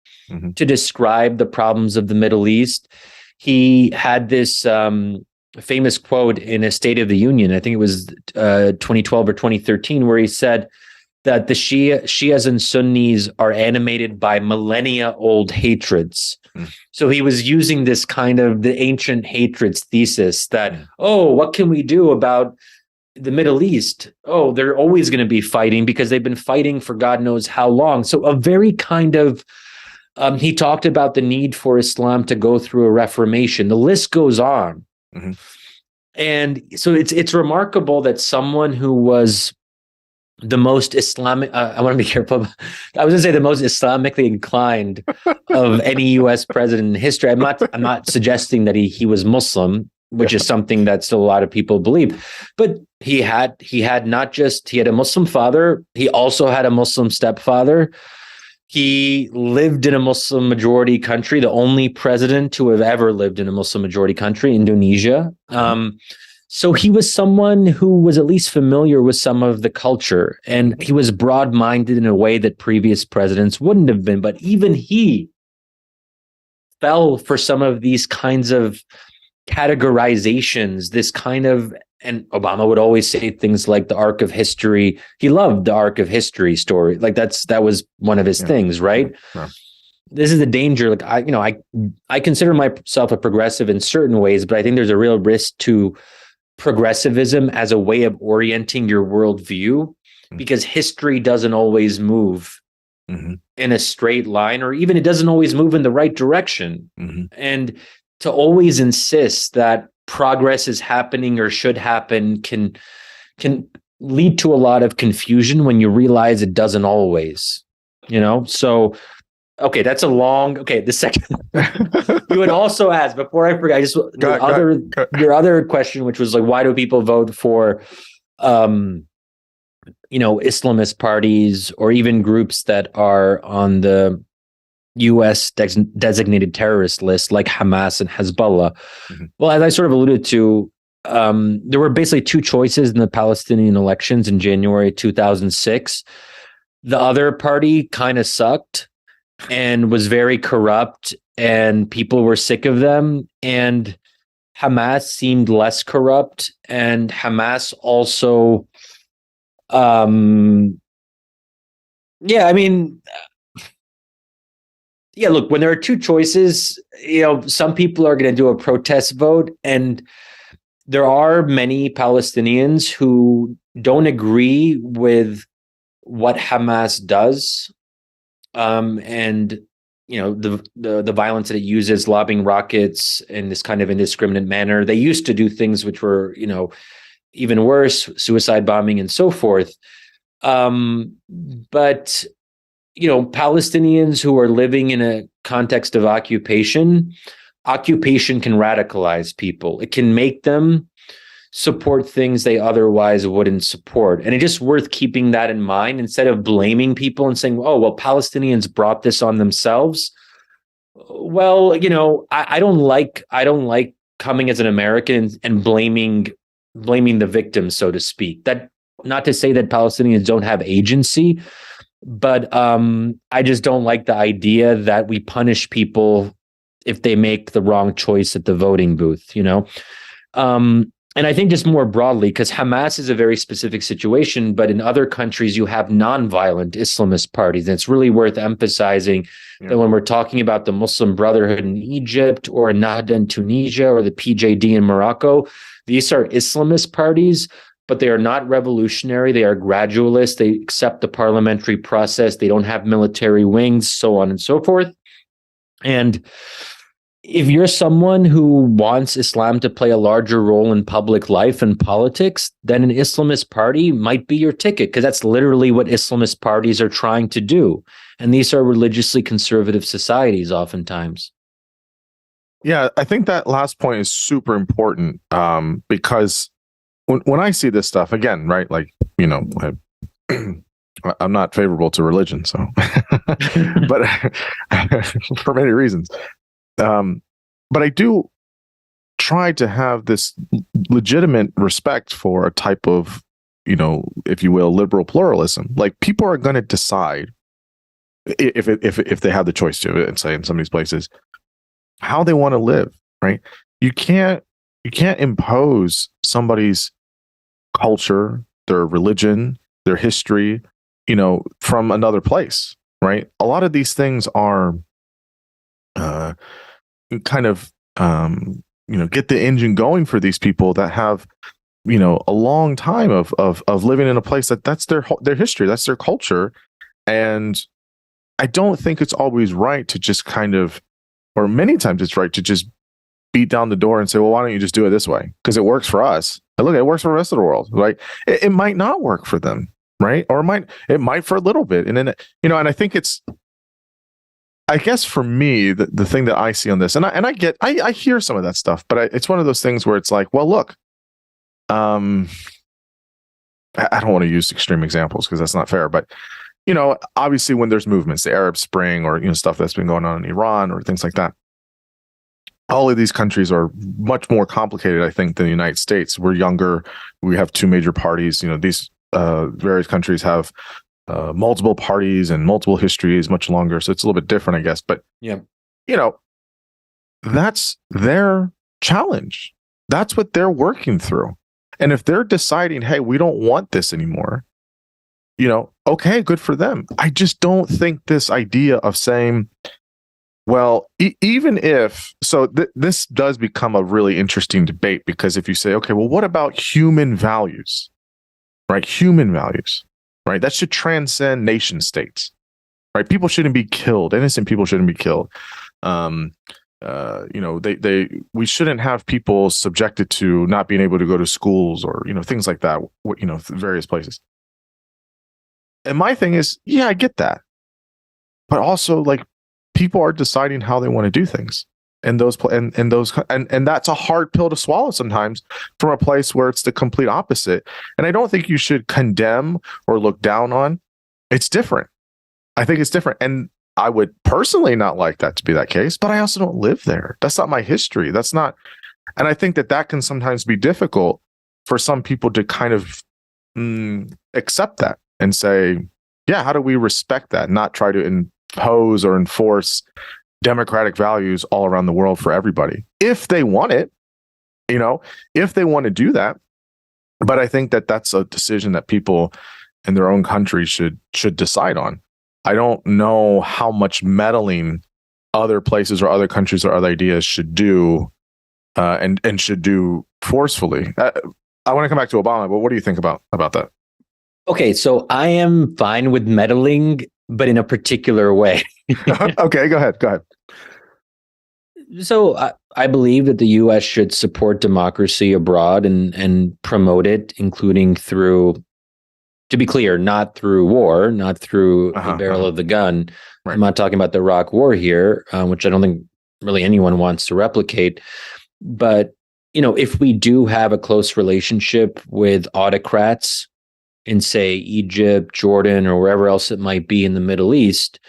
to describe the problems of the Middle East. He had this famous quote in a State of the Union, I think it was 2012 or 2013, where he said that the Shias and Sunnis are animated by millennia-old hatreds. So he was using this kind of the ancient hatreds thesis that, what can we do about the Middle East? They're always going to be fighting because they've been fighting for God knows how long. So a very kind of, he talked about the need for Islam to go through a reformation. The list goes on. And so it's remarkable that someone who was the most Islamic, I want to be careful. I was going to say the most Islamically inclined of any U.S. president in history. I'm not suggesting that he was Muslim, which is something that still a lot of people believe. But he had a Muslim father. He also had a Muslim stepfather. He lived in a Muslim majority country, the only president to have ever lived in a Muslim majority country, Indonesia. So he was someone who was at least familiar with some of the culture, and he was broad-minded in a way that previous presidents wouldn't have been. But even he fell for some of these kinds of categorizations, this kind of, and Obama would always say things like the arc of history. He loved the arc of history story. Like that was one of his things, right? Yeah. This is the danger. Like I consider myself a progressive in certain ways, but I think there's a real risk to progressivism as a way of orienting your worldview, because history doesn't always move in a straight line, or even it doesn't always move in the right direction. And to always insist that progress is happening or should happen can lead to a lot of confusion when you realize it doesn't always, So, okay, that's a long. Okay, the second you would also ask, before I forget, your other question, which was like, why do people vote for, Islamist parties or even groups that are on the U.S. designated terrorist list like Hamas and Hezbollah? Well, as I sort of alluded to, there were basically two choices in the Palestinian elections in January 2006. The other party kind of sucked and was very corrupt, and people were sick of them. And Hamas seemed less corrupt, and Hamas also, look, when there are two choices, some people are going to do a protest vote, and there are many Palestinians who don't agree with what Hamas does, and the violence that it uses, lobbing rockets in this kind of indiscriminate manner. They used to do things which were, even worse, suicide bombing and so forth. But Palestinians who are living in a context of occupation can radicalize people. It can make them support things they otherwise wouldn't support. And it's just worth keeping that in mind instead of blaming people and saying, oh, well, Palestinians brought this on themselves. Well, I don't like coming as an American and blaming the victims, so to speak. That, not to say that Palestinians don't have agency, but I just don't like the idea that we punish people if they make the wrong choice at the voting booth, And I think just more broadly, because Hamas is a very specific situation, but in other countries, you have nonviolent Islamist parties. And it's really worth emphasizing that when we're talking about the Muslim Brotherhood in Egypt or Nahda in Tunisia or the PJD in Morocco, these are Islamist parties, but they are not revolutionary. They are gradualist. They accept the parliamentary process. They don't have military wings, so on and so forth. And if you're someone who wants Islam to play a larger role in public life and politics, then an Islamist party might be your ticket, because that's literally what Islamist parties are trying to do. And these are religiously conservative societies oftentimes. Yeah, I think that last point is super important, because when I see this stuff, again, right, like, I'm not favorable to religion, so, but for many reasons. But I do try to have this legitimate respect for a type of, if you will, liberal pluralism. Like, people are going to decide if they have the choice to, and say in some of these places, how they want to live. Right? You can't impose somebody's culture, their religion, their history, from another place. Right? A lot of these things are kind of get the engine going for these people that have a long time of living in a place that's their history, that's their culture. And I don't think it's always right to just kind of, or many times it's right to just beat down the door and say, well, why don't you just do it this way, because it works for us, and look, it works for the rest of the world. Right? It might not work for them, right? Or it might for a little bit, and then and I think it's, I guess for me, the thing that I see on this, and I hear some of that stuff, but it's one of those things where it's like, well, look, I don't want to use extreme examples because that's not fair, but obviously when there's movements, the Arab Spring or, stuff that's been going on in Iran or things like that, all of these countries are much more complicated, I think, than the United States. We're younger. We have two major parties. These various countries have multiple parties and multiple histories, much longer. So it's a little bit different, I guess. But, Yeah. That's their challenge. That's what they're working through. And if they're deciding, hey, we don't want this anymore, okay, good for them. I just don't think this idea of saying, well, even if, so this does become a really interesting debate, because if you say, okay, well, what about human values, right? Human values, right? That should transcend nation states, right? People shouldn't be killed. Innocent people shouldn't be killed. We shouldn't have people subjected to not being able to go to schools or, things like that, various places. And my thing is, yeah, I get that. But also, like, people are deciding how they want to do things. And that's a hard pill to swallow sometimes from a place where it's the complete opposite. And I don't think you should condemn or look down on. It's different. I think it's different. And I would personally not like that to be that case, but I also don't live there. That's not my history. That's not. And I think that can sometimes be difficult for some people to kind of accept that and say, yeah, how do we respect that? Not try to impose or enforce democratic values all around the world for everybody. If they want it, if they want to do that. But I think that that's a decision that people in their own country should decide on. I don't know how much meddling other places or other countries or other ideas should do and should do forcefully. I want to come back to Obama, but what do you think about that? Okay, so I am fine with meddling, but in a particular way. Okay, go ahead. So I believe that the U.S. should support democracy abroad and promote it, including through, to be clear, not through war, not through the barrel of the gun. Right. I'm not talking about the Iraq War here, which I don't think really anyone wants to replicate. But, if we do have a close relationship with autocrats in, say, Egypt, Jordan, or wherever else it might be in the Middle East,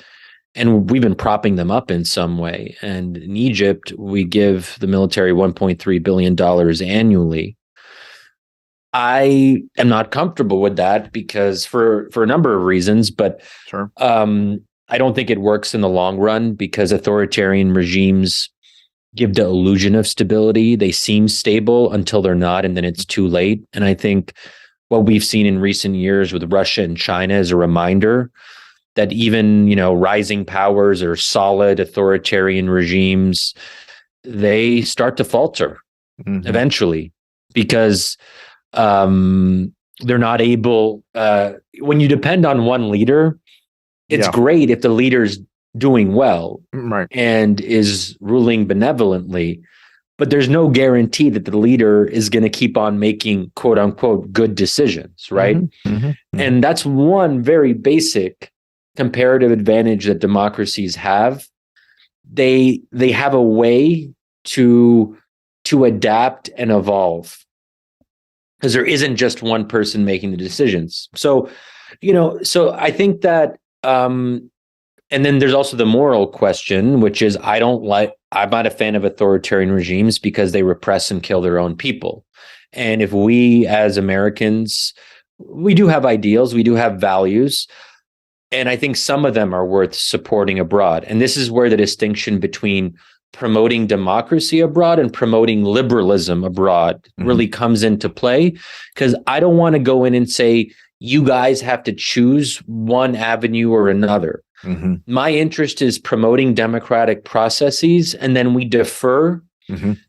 and we've been propping them up in some way. And in Egypt, we give the military $1.3 billion annually. I am not comfortable with that because for a number of reasons, but sure. I don't think it works in the long run because authoritarian regimes give the illusion of stability. They seem stable until they're not, and then it's too late. And I think what we've seen in recent years with Russia and China is a reminder that even, rising powers or solid authoritarian regimes, they start to falter eventually because they're not able, when you depend on one leader, it's great if the leader's doing well and is ruling benevolently, but there's no guarantee that the leader is going to keep on making quote unquote good decisions, right? And that's one very basic comparative advantage that democracies have. They have a way to adapt and evolve because there isn't just one person making the decisions. So I think that, and then there's also the moral question, which is I'm not a fan of authoritarian regimes because they repress and kill their own people. And if we as Americans, we do have ideals, we do have values, and I think some of them are worth supporting abroad. And this is where the distinction between promoting democracy abroad and promoting liberalism abroad really comes into play, because I don't want to go in and say, you guys have to choose one avenue or another. My interest is promoting democratic processes, and then we defer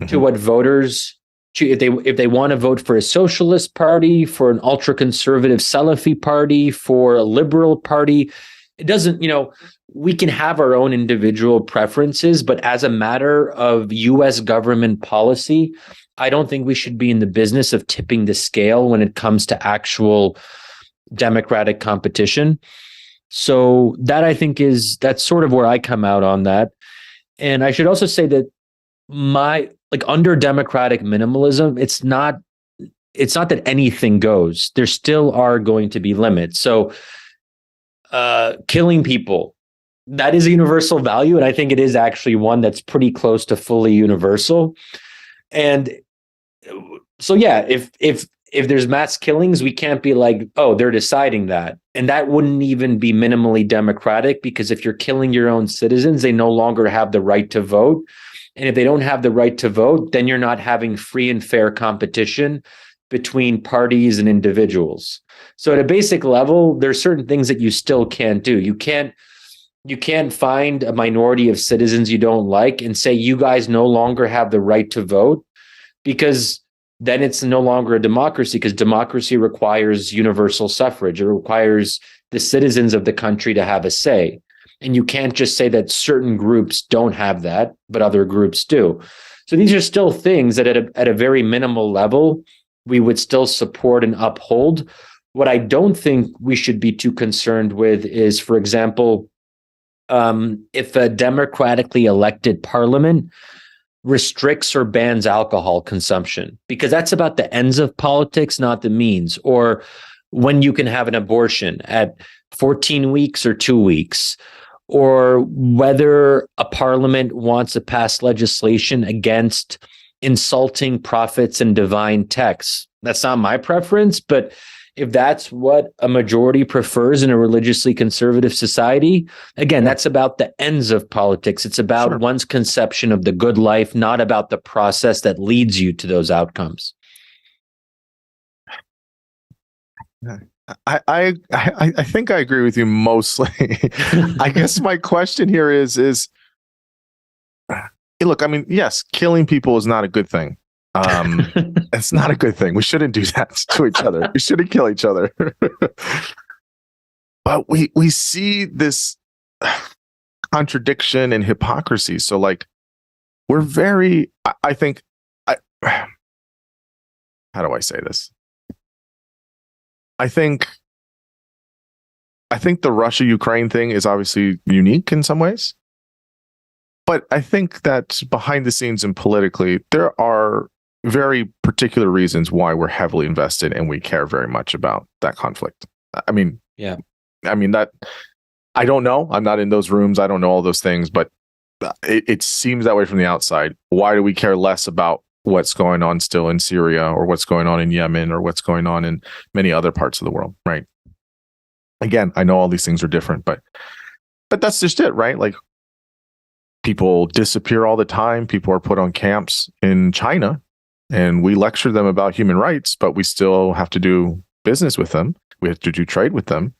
to what voters choose. If they want to vote for a socialist party, for an ultra-conservative Salafi party, for a liberal party, it doesn't, we can have our own individual preferences, but as a matter of U.S. government policy, I don't think we should be in the business of tipping the scale when it comes to actual democratic competition. So that, I think, that's sort of where I come out on that. And I should also say that under democratic minimalism, it's not that anything goes. There still are going to be limits. So killing people. That is a universal value, and I think it is actually one that's pretty close to fully universal. And so, yeah, if there's mass killings, we can't be like, oh, they're deciding that, and that wouldn't even be minimally democratic, because if you're killing your own citizens, they no longer have the right to vote, and if they don't have the right to vote, then you're not having free and fair competition between parties and individuals. So, at a basic level, there's certain things that you still can't do. You can't find a minority of citizens you don't like and say, you guys no longer have the right to vote, because then it's no longer a democracy, because democracy requires universal suffrage. It requires the citizens of the country to have a say. And you can't just say that certain groups don't have that, but other groups do. So these are still things that at a very minimal level, we would still support and uphold. What I don't think we should be too concerned with is, for example, if a democratically elected parliament restricts or bans alcohol consumption, because that's about the ends of politics, not the means, or when you can have an abortion at 14 weeks or 2 weeks, or whether a parliament wants to pass legislation against insulting prophets and divine texts. That's not my preference, but if that's what a majority prefers in a religiously conservative society, again, that's about the ends of politics. It's about one's conception of the good life, not about the process that leads you to those outcomes. I think I agree with you mostly. I guess my question here is look, I mean, yes, killing people is not a good thing. It's not a good thing. We shouldn't do that to each other. We shouldn't kill each other. But we see this contradiction and hypocrisy. So like, we're very, I think, how do I say this? I think the Russia-Ukraine thing is obviously unique in some ways. But I think that behind the scenes and politically, there are very particular reasons why we're heavily invested and we care very much about that conflict. I mean, that I don't know. I'm not in those rooms. I don't know all those things, but it seems that way from the outside. Why do we care less about what's going on still in Syria, or what's going on in Yemen, or what's going on in many other parts of the world, right? Again, I know all these things are different, but that's just it, right? Like, people disappear all the time. People are put on camps in China, and we lecture them about human rights, but we still have to do business with them. We have to do trade with them.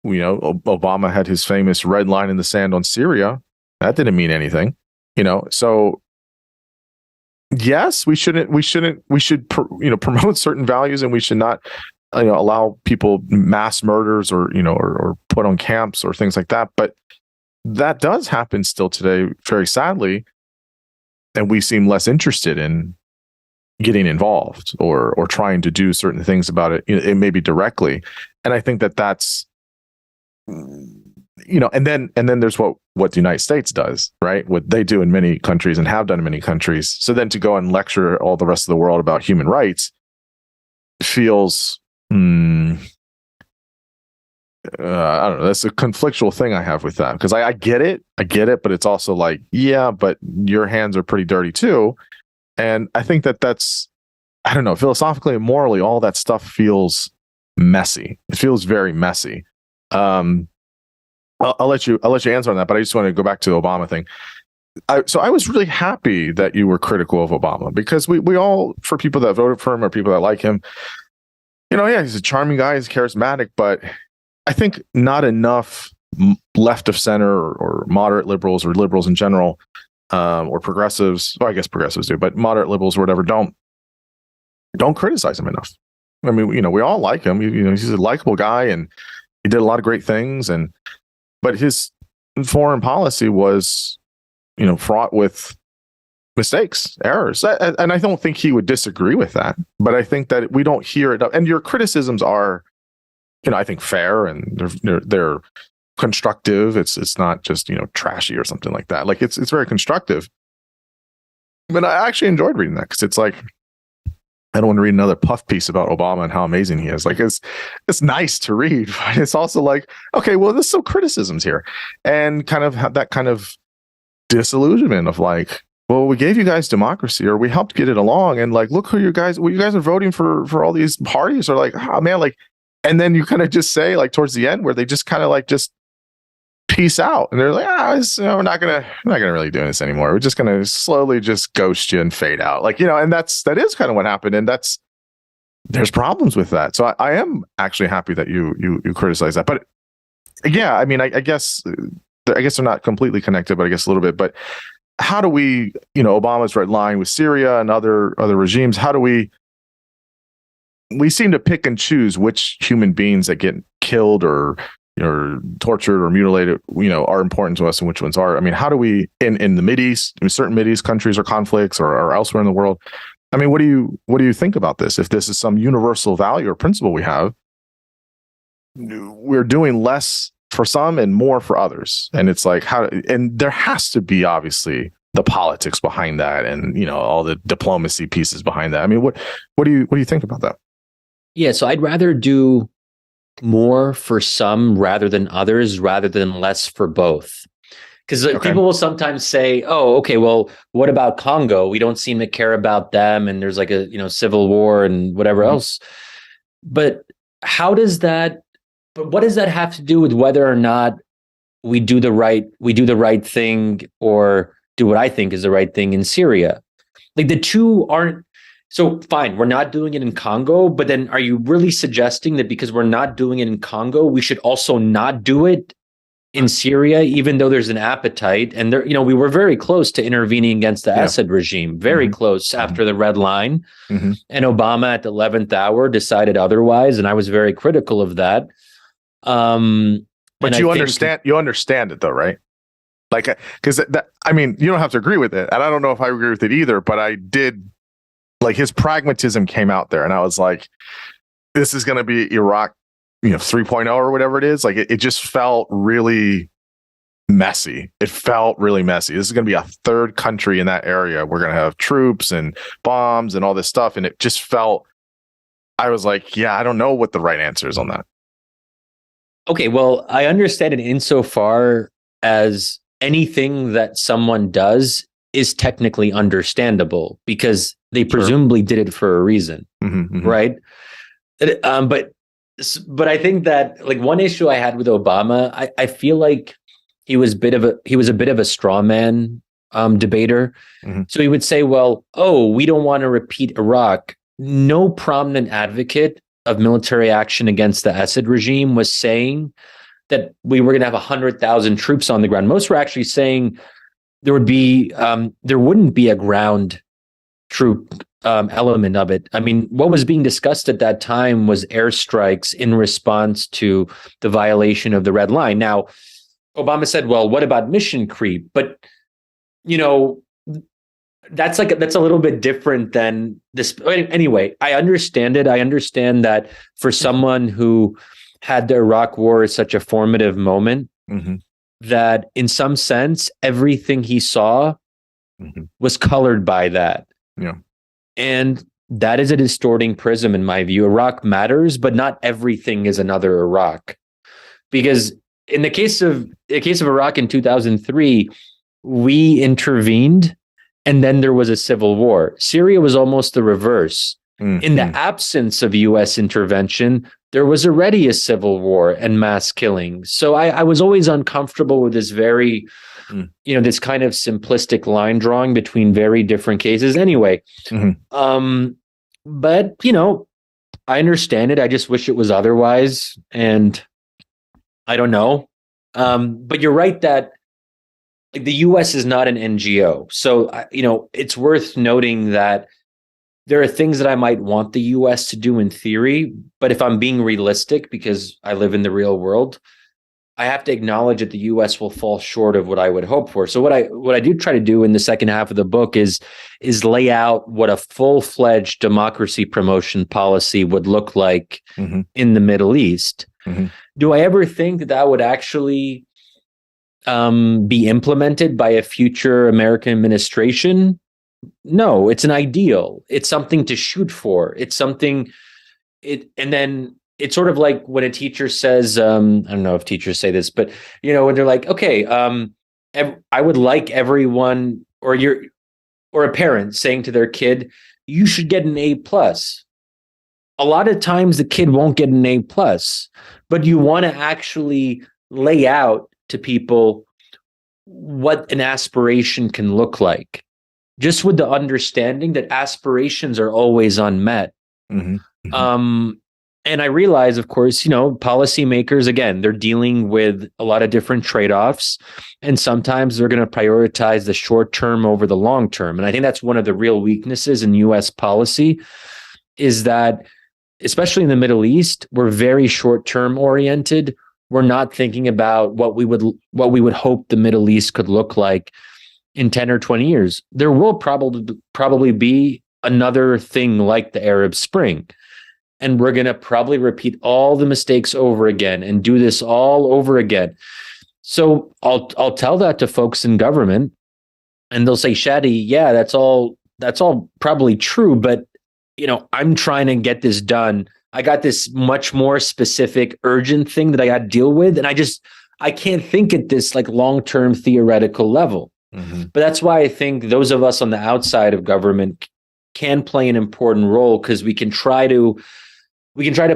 You know, Obama had his famous red line in the sand on Syria. That didn't mean anything, you know. So yes, we should promote certain values, and we should not, allow people mass murders or put on camps or things like that. But that does happen still today, very sadly, and we seem less interested in getting involved or trying to do certain things about it. It may be directly, and I think that's and then there's what the United States does, right? What they do in many countries and have done in many countries. So then to go and lecture all the rest of the world about human rights feels I don't know. That's a conflictual thing I have with that, because I get it, but it's also like, yeah, but your hands are pretty dirty too. And I think that's, I don't know, philosophically and morally, all that stuff feels messy. It feels very messy. I'll let you answer on that, but I just want to go back to the Obama thing. So I was really happy that you were critical of Obama, because we all, for people that voted for him or people that like him, yeah, he's a charming guy, he's charismatic, but I think not enough left of center or moderate liberals or liberals in general, or progressives. Well, I guess progressives do, but moderate liberals or whatever don't criticize him enough. I mean, we all like him. He's a likable guy, and he did a lot of great things. But his foreign policy was, fraught with mistakes, errors, and I don't think he would disagree with that. But I think that we don't hear it. And your criticisms are, I think, fair, and they're constructive. It's not just trashy or something like that. Like it's very constructive. But I actually enjoyed reading that, because it's like, I don't want to read another puff piece about Obama and how amazing he is. Like it's nice to read, but it's also like, okay, well, there's some criticisms here, and kind of have that kind of disillusionment of like, well, we gave you guys democracy, or we helped get it along, and like, look who you guys are voting for all these parties, are like, oh man, like, and then you kind of just say like towards the end where they just kind of like just peace out, and they're like, we're not gonna really do this anymore. We're just gonna slowly just ghost you and fade out, like, you know. And that is kind of what happened, and there's problems with that. So I am actually happy that you criticize that, but yeah, I mean, I guess they're not completely connected, but I guess a little bit. But how do we, you know, Obama's red line with Syria and other regimes, how do we seem to pick and choose which human beings that get killed or tortured or mutilated, you know, are important to us and which ones are. I mean, how do we in the Mideast, in certain Mideast countries or conflicts or elsewhere in the world? I mean, what do you think about this? If this is some universal value or principle we have, we're doing less for some and more for others. And it's like, and there has to be obviously the politics behind that, and, you know, all the diplomacy pieces behind that. I mean, what do you think about that? Yeah, so I'd rather do more for some rather than others, rather than less for both. Because people will sometimes say, oh, okay, well, what about Congo? We don't seem to care about them, and there's like a, you know, civil war and whatever else. But what does that have to do with whether or not we do the right thing, or do what I think is the right thing in Syria? Like, the two aren't. So fine, we're not doing it in Congo, but then are you really suggesting that because we're not doing it in Congo, we should also not do it in Syria, even though there's an appetite? And there, you know, we were very close to intervening against the Assad regime, very close after the red line. And Obama at the 11th hour decided otherwise, and I was very critical of that. But you understand it though, right? Like, because I mean, you don't have to agree with it, and I don't know if I agree with it either, but I did. Like, his pragmatism came out there, and I was like, this is going to be Iraq, you know, 3.0 or whatever it is. Like, it just felt really messy. It felt really messy. This is going to be a third country in that area. We're going to have troops and bombs and all this stuff. And it just felt, I was like, yeah, I don't know what the right answer is on that. Okay, well, I understand it insofar as anything that someone does is technically understandable because they presumably did it for a reason, right? But I think that, like, one issue I had with Obama, I feel like he was a bit of a straw man debater. So he would say, well, we don't want to repeat Iraq. No prominent advocate of military action against the Assad regime was saying that we were going to have 100,000 troops on the ground. Most were actually saying there wouldn't be a ground troop element of it. I mean, what was being discussed at that time was airstrikes in response to the violation of the red line. Now, Obama said, well, what about mission creep? But, you know, that's a little bit different than this. Anyway, I understand it. I understand that for someone who had the Iraq War as such a formative moment, that in some sense, everything he saw was colored by that. Yeah. And that is a distorting prism in my view. Iraq matters, but not everything is another Iraq. Because in the case of Iraq in 2003, we intervened and then there was a civil war. Syria was almost the reverse. In the absence of US intervention, there was already a civil war and mass killings. So I was always uncomfortable with this very, this kind of simplistic line drawing between very different cases. Anyway, but, you know, I understand it. I just wish it was otherwise. And I don't know. But you're right that the US is not an NGO. So, you know, it's worth noting that there are things that I might want the US to do in theory, but if I'm being realistic, because I live in the real world, I have to acknowledge that the US will fall short of what I would hope for. So what I do try to do in the second half of the book is lay out what a full-fledged democracy promotion policy would look like in the Middle East. Do I ever think that would actually be implemented by a future American administration? No, it's an ideal. It's something to shoot for. And then it's sort of like when a teacher says, I don't know if teachers say this, but when they're like, okay, I would like everyone or a parent saying to their kid, you should get an A+. A lot of times the kid won't get an A+, but you want to actually lay out to people what an aspiration can look like, just with the understanding that aspirations are always unmet. Mm-hmm. Mm-hmm. And I realize, of course, policymakers, again, they're dealing with a lot of different trade-offs, and sometimes they're going to prioritize the short term over the long term. And I think that's one of the real weaknesses in U.S. policy, is that, especially in the Middle East, we're very short-term oriented. We're not thinking about what we would hope the Middle East could look like in 10 or 20 years. There will probably be another thing like the Arab Spring. And we're going to probably repeat all the mistakes over again and do this all over again. So I'll tell that to folks in government, and they'll say, Shadi, yeah, that's all probably true, but I'm trying to get this done. I got this much more specific, urgent thing that I got to deal with, and I can't think at this like long-term theoretical level. Mm-hmm. But that's why I think those of us on the outside of government can play an important role, because we can try to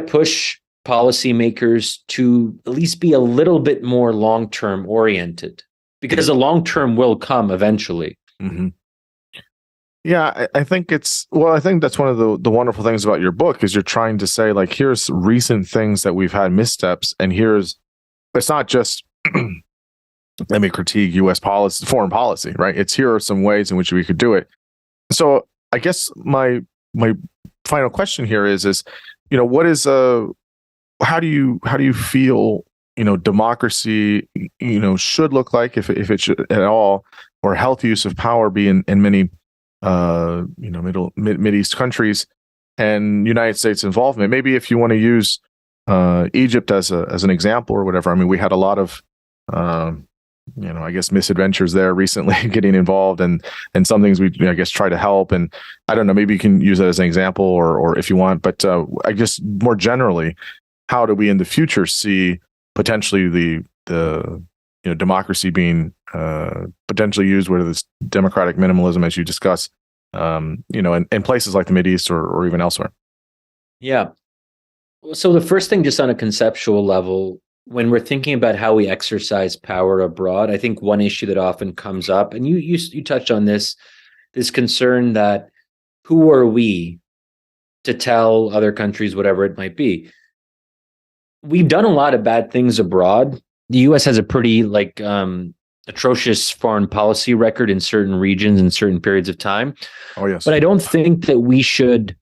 push policymakers to at least be a little bit more long-term oriented, because the long-term will come eventually. Mm-hmm. Yeah, I think that's one of the wonderful things about your book, is you're trying to say, like, here's recent things that we've had missteps, and it's not just let me critique U.S. policy, foreign policy, right? It's here are some ways in which we could do it. So I guess my final question here is what is how do you feel democracy should look like, if it should at all, or healthy use of power be in many Mideast countries, and United States involvement? Maybe if you want to use Egypt as an example or whatever. I mean, we had a lot of I guess misadventures there recently getting involved, and some things we I guess try to help, and I don't know, maybe you can use that as an example, or if you want, but I guess more generally, how do we in the future see potentially the democracy being potentially used, whether it's democratic minimalism as you discuss, in places like the Mideast or even elsewhere? Yeah. So the first thing, just on a conceptual level, when we're thinking about how we exercise power abroad, I think one issue that often comes up, and you touched on this concern that who are we to tell other countries whatever it might be? We've done a lot of bad things abroad. The U.S. has a pretty atrocious foreign policy record in certain regions in certain periods of time. Oh, yes. But I don't think that we should.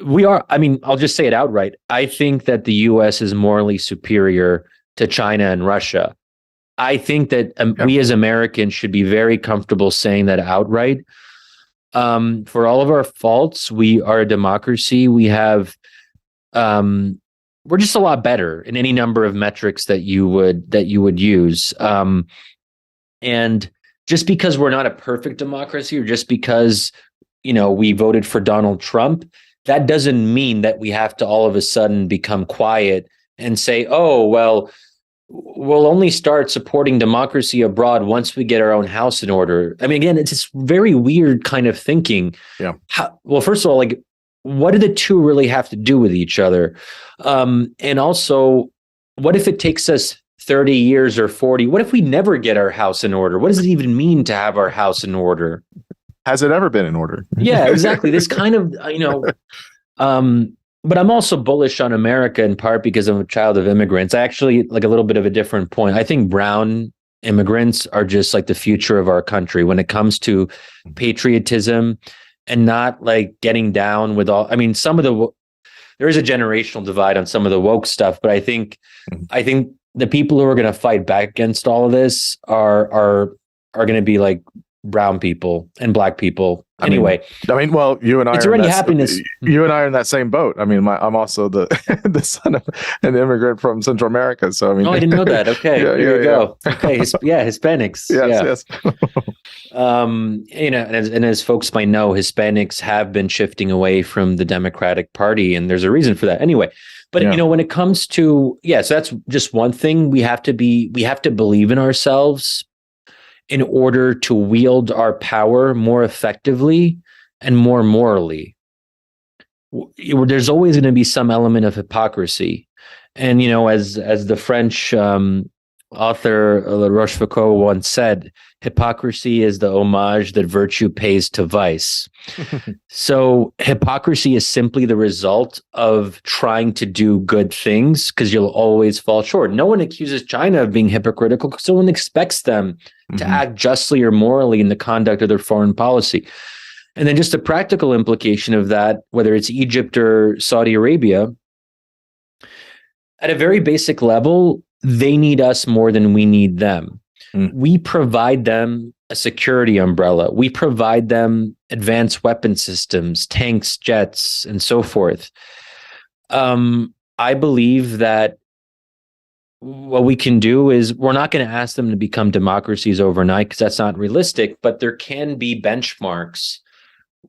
I'll just say it outright. I think that the U.S. is morally superior to China and Russia. I think that we as Americans should be very comfortable saying that outright. For all of our faults, we are a democracy. We have, we're just a lot better in any number of metrics that you would use. And just because we're not a perfect democracy, or just because we voted for Donald Trump, that doesn't mean that we have to all of a sudden become quiet and say, oh, well, we'll only start supporting democracy abroad once we get our own house in order. I mean, again, it's this very weird kind of thinking. Yeah. Well, first of all, what do the two really have to do with each other? And also, what if it takes us 30 years or 40? What if we never get our house in order? What does it even mean to have our house in order? Has it ever been in order? Yeah, exactly. This kind of, but I'm also bullish on America, in part because I'm a child of immigrants. I actually like a little bit of a different point. I think brown immigrants are just like the future of our country when it comes to patriotism, and not like getting down with all. I mean, there is a generational divide on some of the woke stuff, but I think the people who are going to fight back against all of this are going to be like brown people and black people. Anyway, well, you and I it's are already in that, happiness. You and I are in that same boat. I mean, I'm also the the son of an immigrant from Central America. So I mean, oh, I didn't know that. Okay, there you go. Okay, Hispanics. Yes. And as folks might know, Hispanics have been shifting away from the Democratic Party, and there's a reason for that. Anyway, but when it comes to so that's just one thing. We have to believe in ourselves in order to wield our power more effectively and more morally. There's always going to be some element of hypocrisy. And, as the French author La Rochefoucauld once said, hypocrisy is the homage that virtue pays to vice. So hypocrisy is simply the result of trying to do good things, because you'll always fall short. No one accuses China of being hypocritical because no one expects them to act justly or morally in the conduct of their foreign policy. And then just a practical implication of that, whether it's Egypt or Saudi Arabia, at a very basic level, they need us more than we need them. We provide them a security umbrella. We provide them advanced weapon systems, tanks, jets, and so forth. I believe that what we can do is, we're not going to ask them to become democracies overnight, because that's not realistic, but there can be benchmarks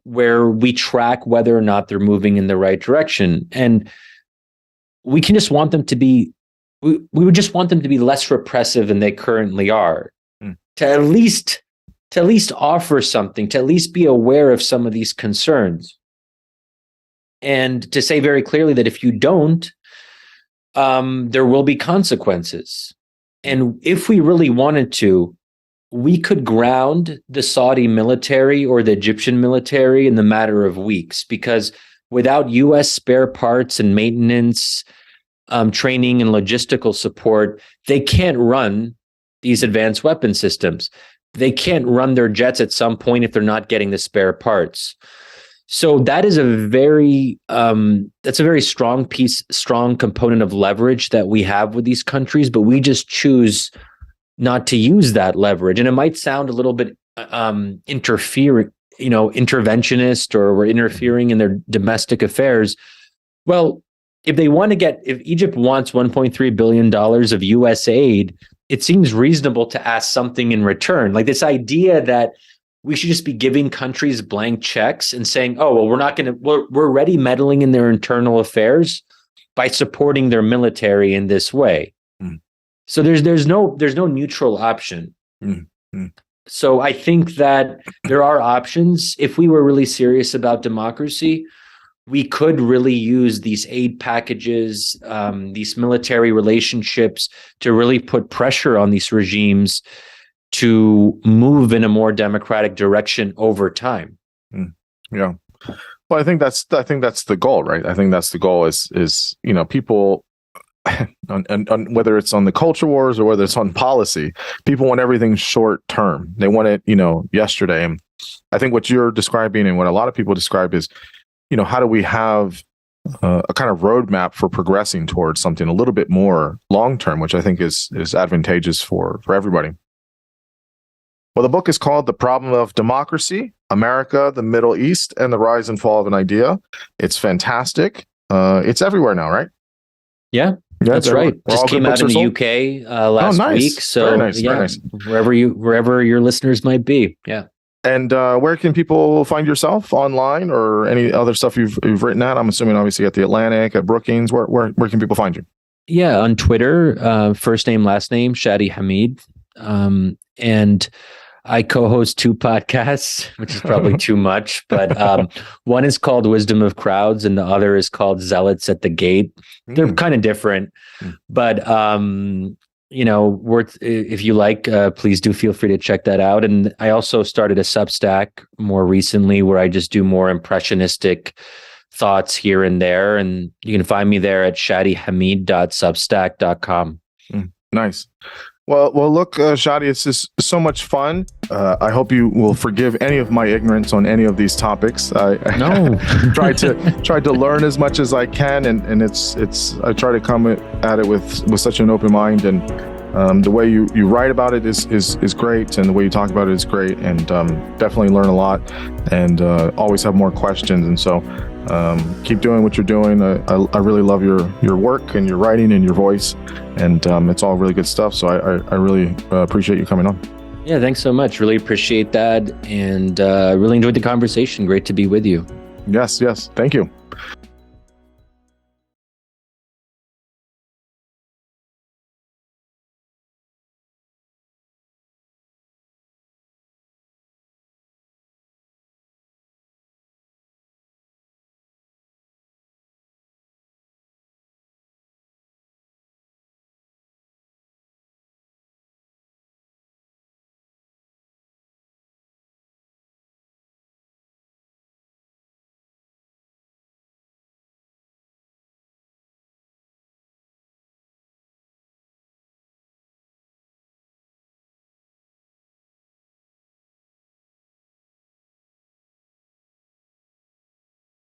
where we track whether or not they're moving in the right direction. And we can just want them to be, we would just want them to be less repressive than they currently are, to at least offer something, to at least be aware of some of these concerns. And to say very clearly that if you don't, there will be consequences. And if we really wanted to, we could ground the Saudi military or the Egyptian military in the matter of weeks, because without U.S. spare parts and maintenance, training and logistical support, they can't run these advanced weapon systems. They can't run their jets at some point if they're not getting the spare parts. So that is a very strong component of leverage that we have with these countries, but we just choose not to use that leverage. And it might sound a little bit interventionist, or we're interfering in their domestic affairs. Well, if Egypt wants $1.3 billion of US aid, it seems reasonable to ask something in return. Like this idea that we should just be giving countries blank checks and saying, oh, well, we're already meddling in their internal affairs by supporting their military in this way. So there's no neutral option. So I think that there are options. If we were really serious about democracy, we could really use these aid packages, these military relationships, to really put pressure on these regimes to move in a more democratic direction over time. Yeah. Well, I think that's the goal, right? I think that's the goal is people, on whether it's on the culture wars or whether it's on policy, people want everything short term. They want it, yesterday. And I think what you're describing and what a lot of people describe is, how do we have a kind of roadmap for progressing towards something a little bit more long term, which I think is advantageous for everybody. Well, the book is called The Problem of Democracy, America, the Middle East, and the Rise and Fall of an Idea. It's fantastic. It's everywhere now, right? Yeah, that's right. Just came out in the UK last week. So very nice. Wherever your listeners might be. Yeah. And where can people find yourself online, or any other stuff you've written at? I'm assuming obviously at The Atlantic, at Brookings. Where can people find you? Yeah, on Twitter, first name, last name, Shadi Hamid. And I co-host 2 podcasts, which is probably too much, but one is called Wisdom of Crowds and the other is called Zealots at the Gate. They're kind of different, but if you like, please do feel free to check that out. And I also started a Substack more recently where I just do more impressionistic thoughts here and there, and you can find me there at shadihamid.substack.com. Nice. Well, look, Shadi, it's just so much fun. I hope you will forgive any of my ignorance on any of these topics. I tried to learn as much as I can, and it's I try to come at it with such an open mind, and The way you write about it is great, and the way you talk about it is great, and definitely learn a lot, and always have more questions. And so keep doing what you're doing. I really love your work and your writing and your voice, and it's all really good stuff. So I really appreciate you coming on. Yeah, thanks so much. Really appreciate that, and really enjoyed the conversation. Great to be with you. Yes. Thank you.